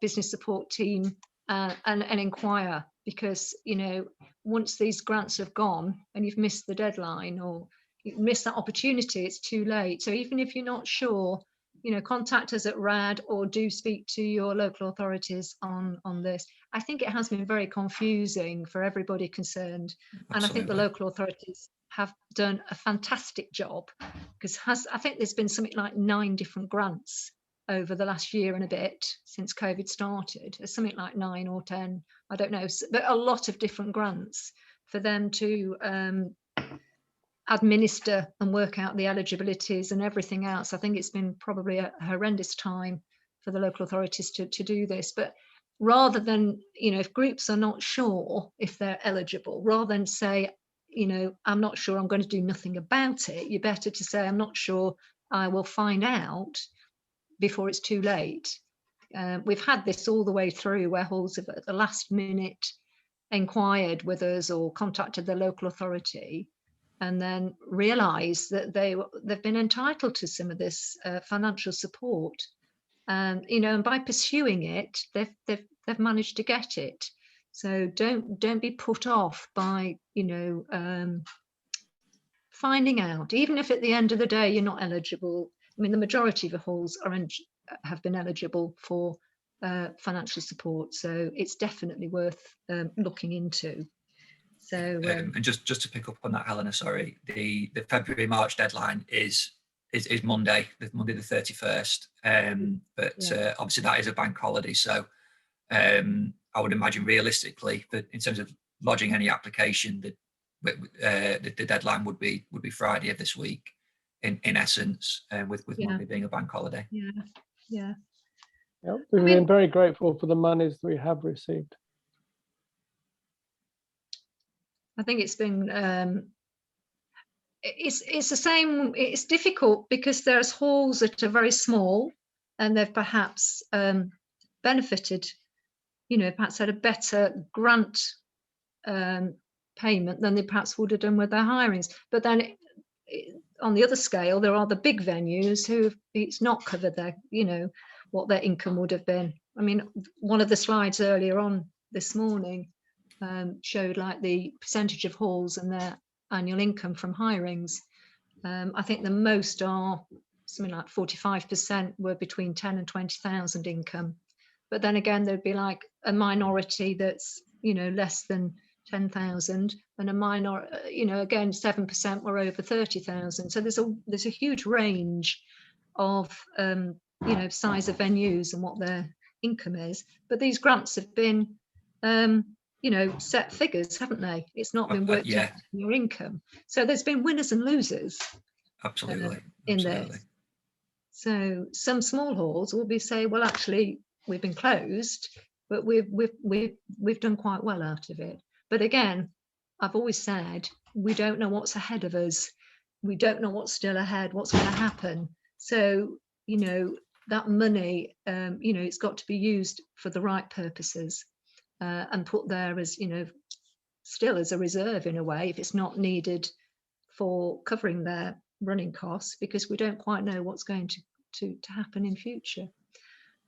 business support team and inquire, because, you know, once these grants have gone and you've missed the deadline or you've missed that opportunity, it's too late. So even if you're not sure, you know, contact us at RAD or do speak to your local authorities on this. I think it has been very confusing for everybody concerned. Absolutely. And I think the local authorities have done a fantastic job, because I think there's been something like 9 different grants over the last year and a bit since COVID started. There's something like 9 or 10, I don't know, but a lot of different grants for them to administer and work out the eligibilities and everything else. I think it's been probably a horrendous time for the local authorities to do this. But rather than, you know, if groups are not sure if they're eligible, rather than say, you know, I'm not sure, I'm going to do nothing about it, you're better to say, I'm not sure, I will find out before it's too late. We've had this all the way through, where halls have at the last minute inquired with us or contacted the local authority, and then realise that they've been entitled to some of this financial support, you know, and by pursuing it, they've managed to get it. So don't be put off by, you know, finding out, even if at the end of the day you're not eligible. I mean, the majority of the halls have been eligible for financial support, so it's definitely worth looking into. So and just to pick up on that, Helena, sorry, the February March deadline is Monday the 31st, but obviously that is a bank holiday, so I would imagine realistically that in terms of lodging any application, the deadline would be Friday of this week in essence, with Monday being a bank holiday. Yeah. Yep, we've been very grateful for the monies we have received. I think it's been it's the same. It's difficult because there's halls that are very small and they've perhaps benefited, you know, perhaps had a better grant payment than they perhaps would have done with their hirings. But then on the other scale, there are the big venues who it's not covered their, you know, what their income would have been. I mean, one of the slides earlier on this morning showed like the percentage of halls and their annual income from hirings. I think the most are something like 45% were between 10 and 20,000 income. But then again, there'd be like a minority that's, you know, less than 10,000, and a minor, you know, again, 7% were over 30,000. So there's a huge range of, you know, size of venues and what their income is. But these grants have been, you know, set figures, haven't they? It's not been worked out in your income. So there's been winners and losers. Absolutely. In this. So some small halls will be say, well, actually, we've been closed, but we've done quite well out of it. But again, I've always said, we don't know what's ahead of us. We don't know what's still ahead, what's going to happen. So, you know, that money, you know, it's got to be used for the right purposes and put there as, you know, still as a reserve in a way, if it's not needed for covering their running costs, because we don't quite know what's going to happen in future.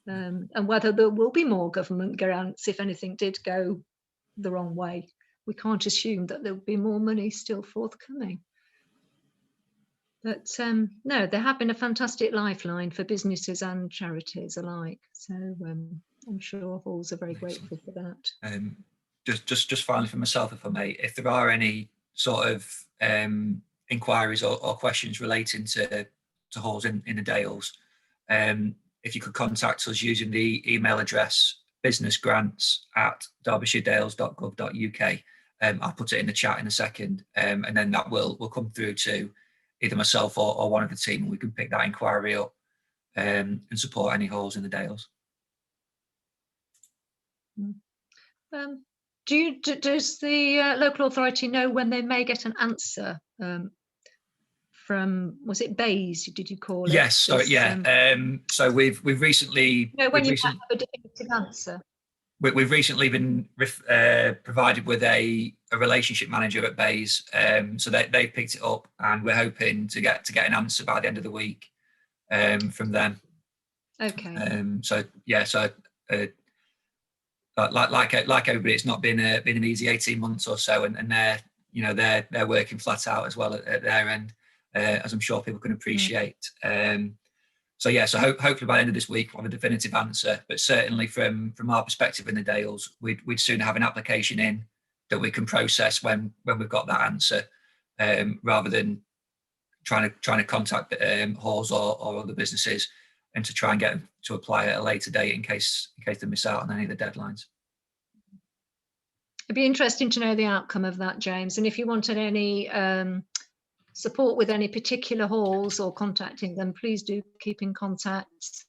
And whether there will be more government grants if anything did go the wrong way. We can't assume that there will be more money still forthcoming. But no, they have been a fantastic lifeline for businesses and charities alike. So I'm sure halls are very grateful for that. Just finally for myself, if I may, if there are any sort of inquiries or questions relating to halls in the Dales, if you could contact us using the email address businessgrants@derbyshiredales.gov.uk. I'll put it in the chat in a second, and then that will come through to either myself or one of the team, and we can pick that inquiry up and support any halls in the Dales. Does the local authority know when they may get an answer from, was it Bays, did you call it? Yes, so yeah. So we've recently... No, when you have a definitive answer. We've recently been provided with a relationship manager at Bays, so they picked it up, and we're hoping to get an answer by the end of the week from them. Okay. So yeah, so like everybody, it's not been an easy 18 months or so, and they're working flat out as well at their end, as I'm sure people can appreciate. So yeah, so hopefully by the end of this week we'll have a definitive answer. But certainly from our perspective in the Dales, we'd soon have an application in that we can process when we've got that answer, rather than trying to contact halls or other businesses and to try and get them to apply at a later date in case they miss out on any of the deadlines. It'd be interesting to know the outcome of that, James. And if you wanted any support with any particular halls or contacting them, please do keep in contact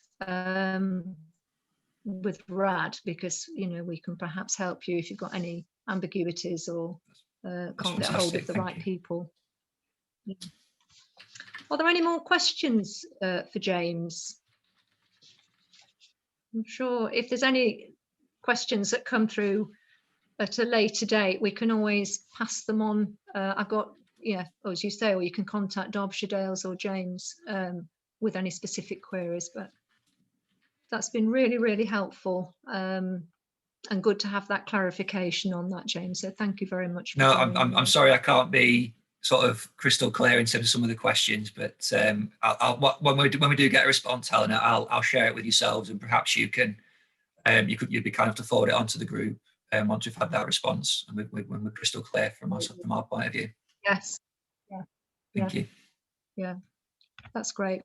with RAD, because we can perhaps help you if you've got any ambiguities or can't get hold of the right people. Are there any more questions for James? I'm sure if there's any questions that come through at a later date, we can always pass them on. I've got, as you say, or you can contact Derbyshire Dales or James with any specific queries. But that's been really, really helpful and good to have that clarification on that, James. So thank you very much. No, I'm sorry I can't be sort of crystal clear in terms of some of the questions, but when we do get a response, Helena, I'll share it with yourselves, and perhaps you can you'd be kind enough to forward it onto the group once we've had that response and when we're crystal clear from our point of view. Yes. Yeah. Thank you. Yeah, that's great.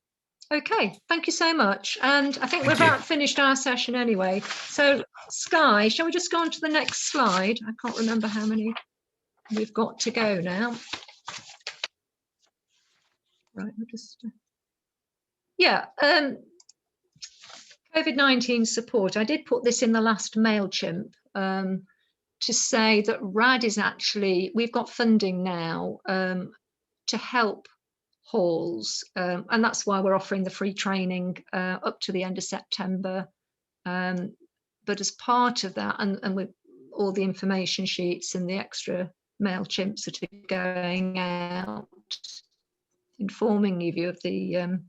Okay, thank you so much. And I think we've about finished our session anyway. So Skye, shall we just go on to the next slide? I can't remember how many we've got to go now. Right, we'll just COVID-19 support. I did put this in the last MailChimp to say that RAD is actually, we've got funding now to help halls, and that's why we're offering the free training up to the end of September. But as part of that, and with all the information sheets and the extra MailChimps that are going out, informing you of the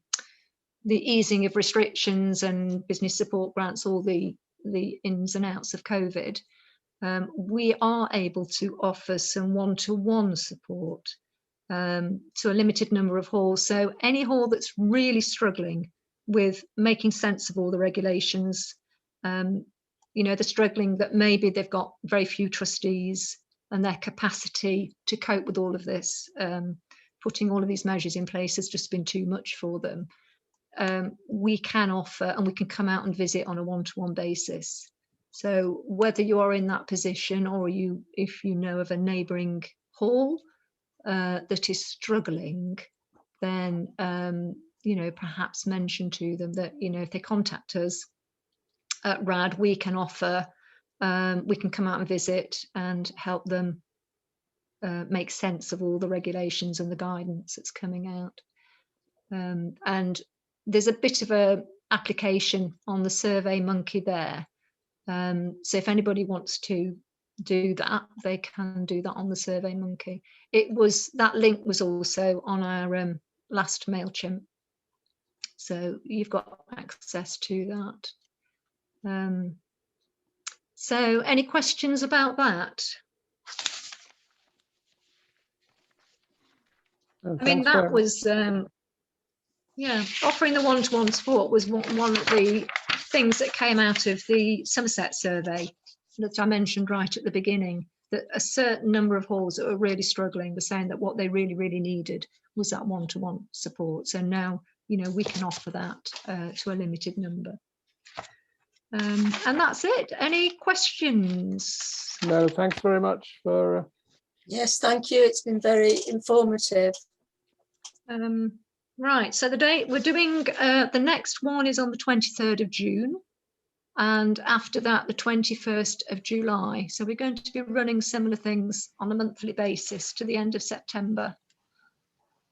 easing of restrictions and business support grants, all the ins and outs of COVID, we are able to offer some one-to-one support to a limited number of halls. So any hall that's really struggling with making sense of all the regulations, you know, they're struggling that maybe they've got very few trustees and their capacity to cope with all of this, putting all of these measures in place has just been too much for them. We can offer, and we can come out and visit on a one-to-one basis. So whether you are in that position, or if you know of a neighbouring hall that is struggling, then you know, perhaps mention to them that, you know, if they contact us at RAD, we can offer, we can come out and visit and help them make sense of all the regulations and the guidance that's coming out. And there's a bit of a application on the Survey Monkey there. So if anybody wants to do that, they can do that on the Survey Monkey. That link was also on our last MailChimp, so you've got access to that. So any questions about that? I mean, that was yeah, offering the one-to-one support was one of the things that came out of the Somerset survey that I mentioned right at the beginning, that a certain number of halls that were really struggling were saying that what they really, really needed was that one-to-one support. So now, you know, we can offer that to a limited number. And that's it. Any questions? No, thanks very much for... Yes, thank you. It's been very informative. Right, so the date we're doing, the next one is on the 23rd of June. And after that, the 21st of July. So we're going to be running similar things on a monthly basis to the end of September.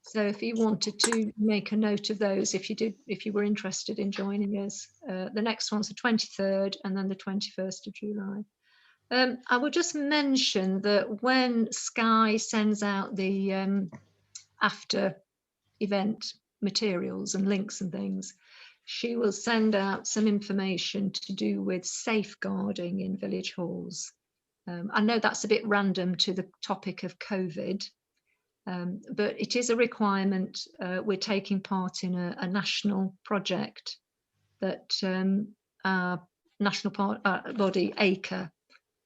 So if you wanted to make a note of those, if you were interested in joining us, the next one's the 23rd and then the 21st of July. I will just mention that when Skye sends out the after event materials and links and things, she will send out some information to do with safeguarding in village halls. I know that's a bit random to the topic of COVID, but it is a requirement. We're taking part in a national project that our national body, ACRE,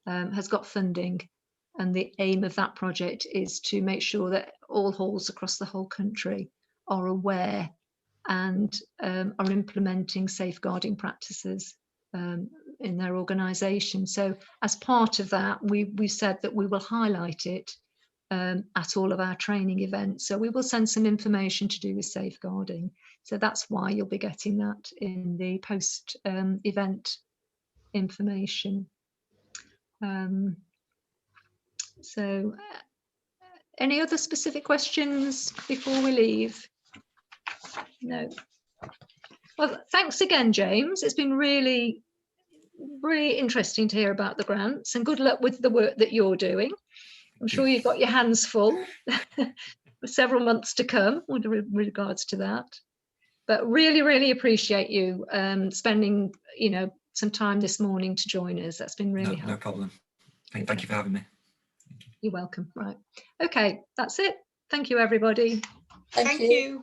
has got funding. And the aim of that project is to make sure that all halls across the whole country are aware and are implementing safeguarding practices in their organisation. So as part of that, we said that we will highlight it at all of our training events. So we will send some information to do with safeguarding. So that's why you'll be getting that in the post event information. So any other specific questions before we leave? No. Well, thanks again, James. It's been really, really interesting to hear about the grants, and good luck with the work that you're doing. I'm sure you've got your hands full for several months to come with regards to that. But really, really appreciate you spending, you know, some time this morning to join us. That's been really helpful. No problem. Thank you for having me. You're welcome. Right. Okay, that's it. Thank you, everybody. Thank you.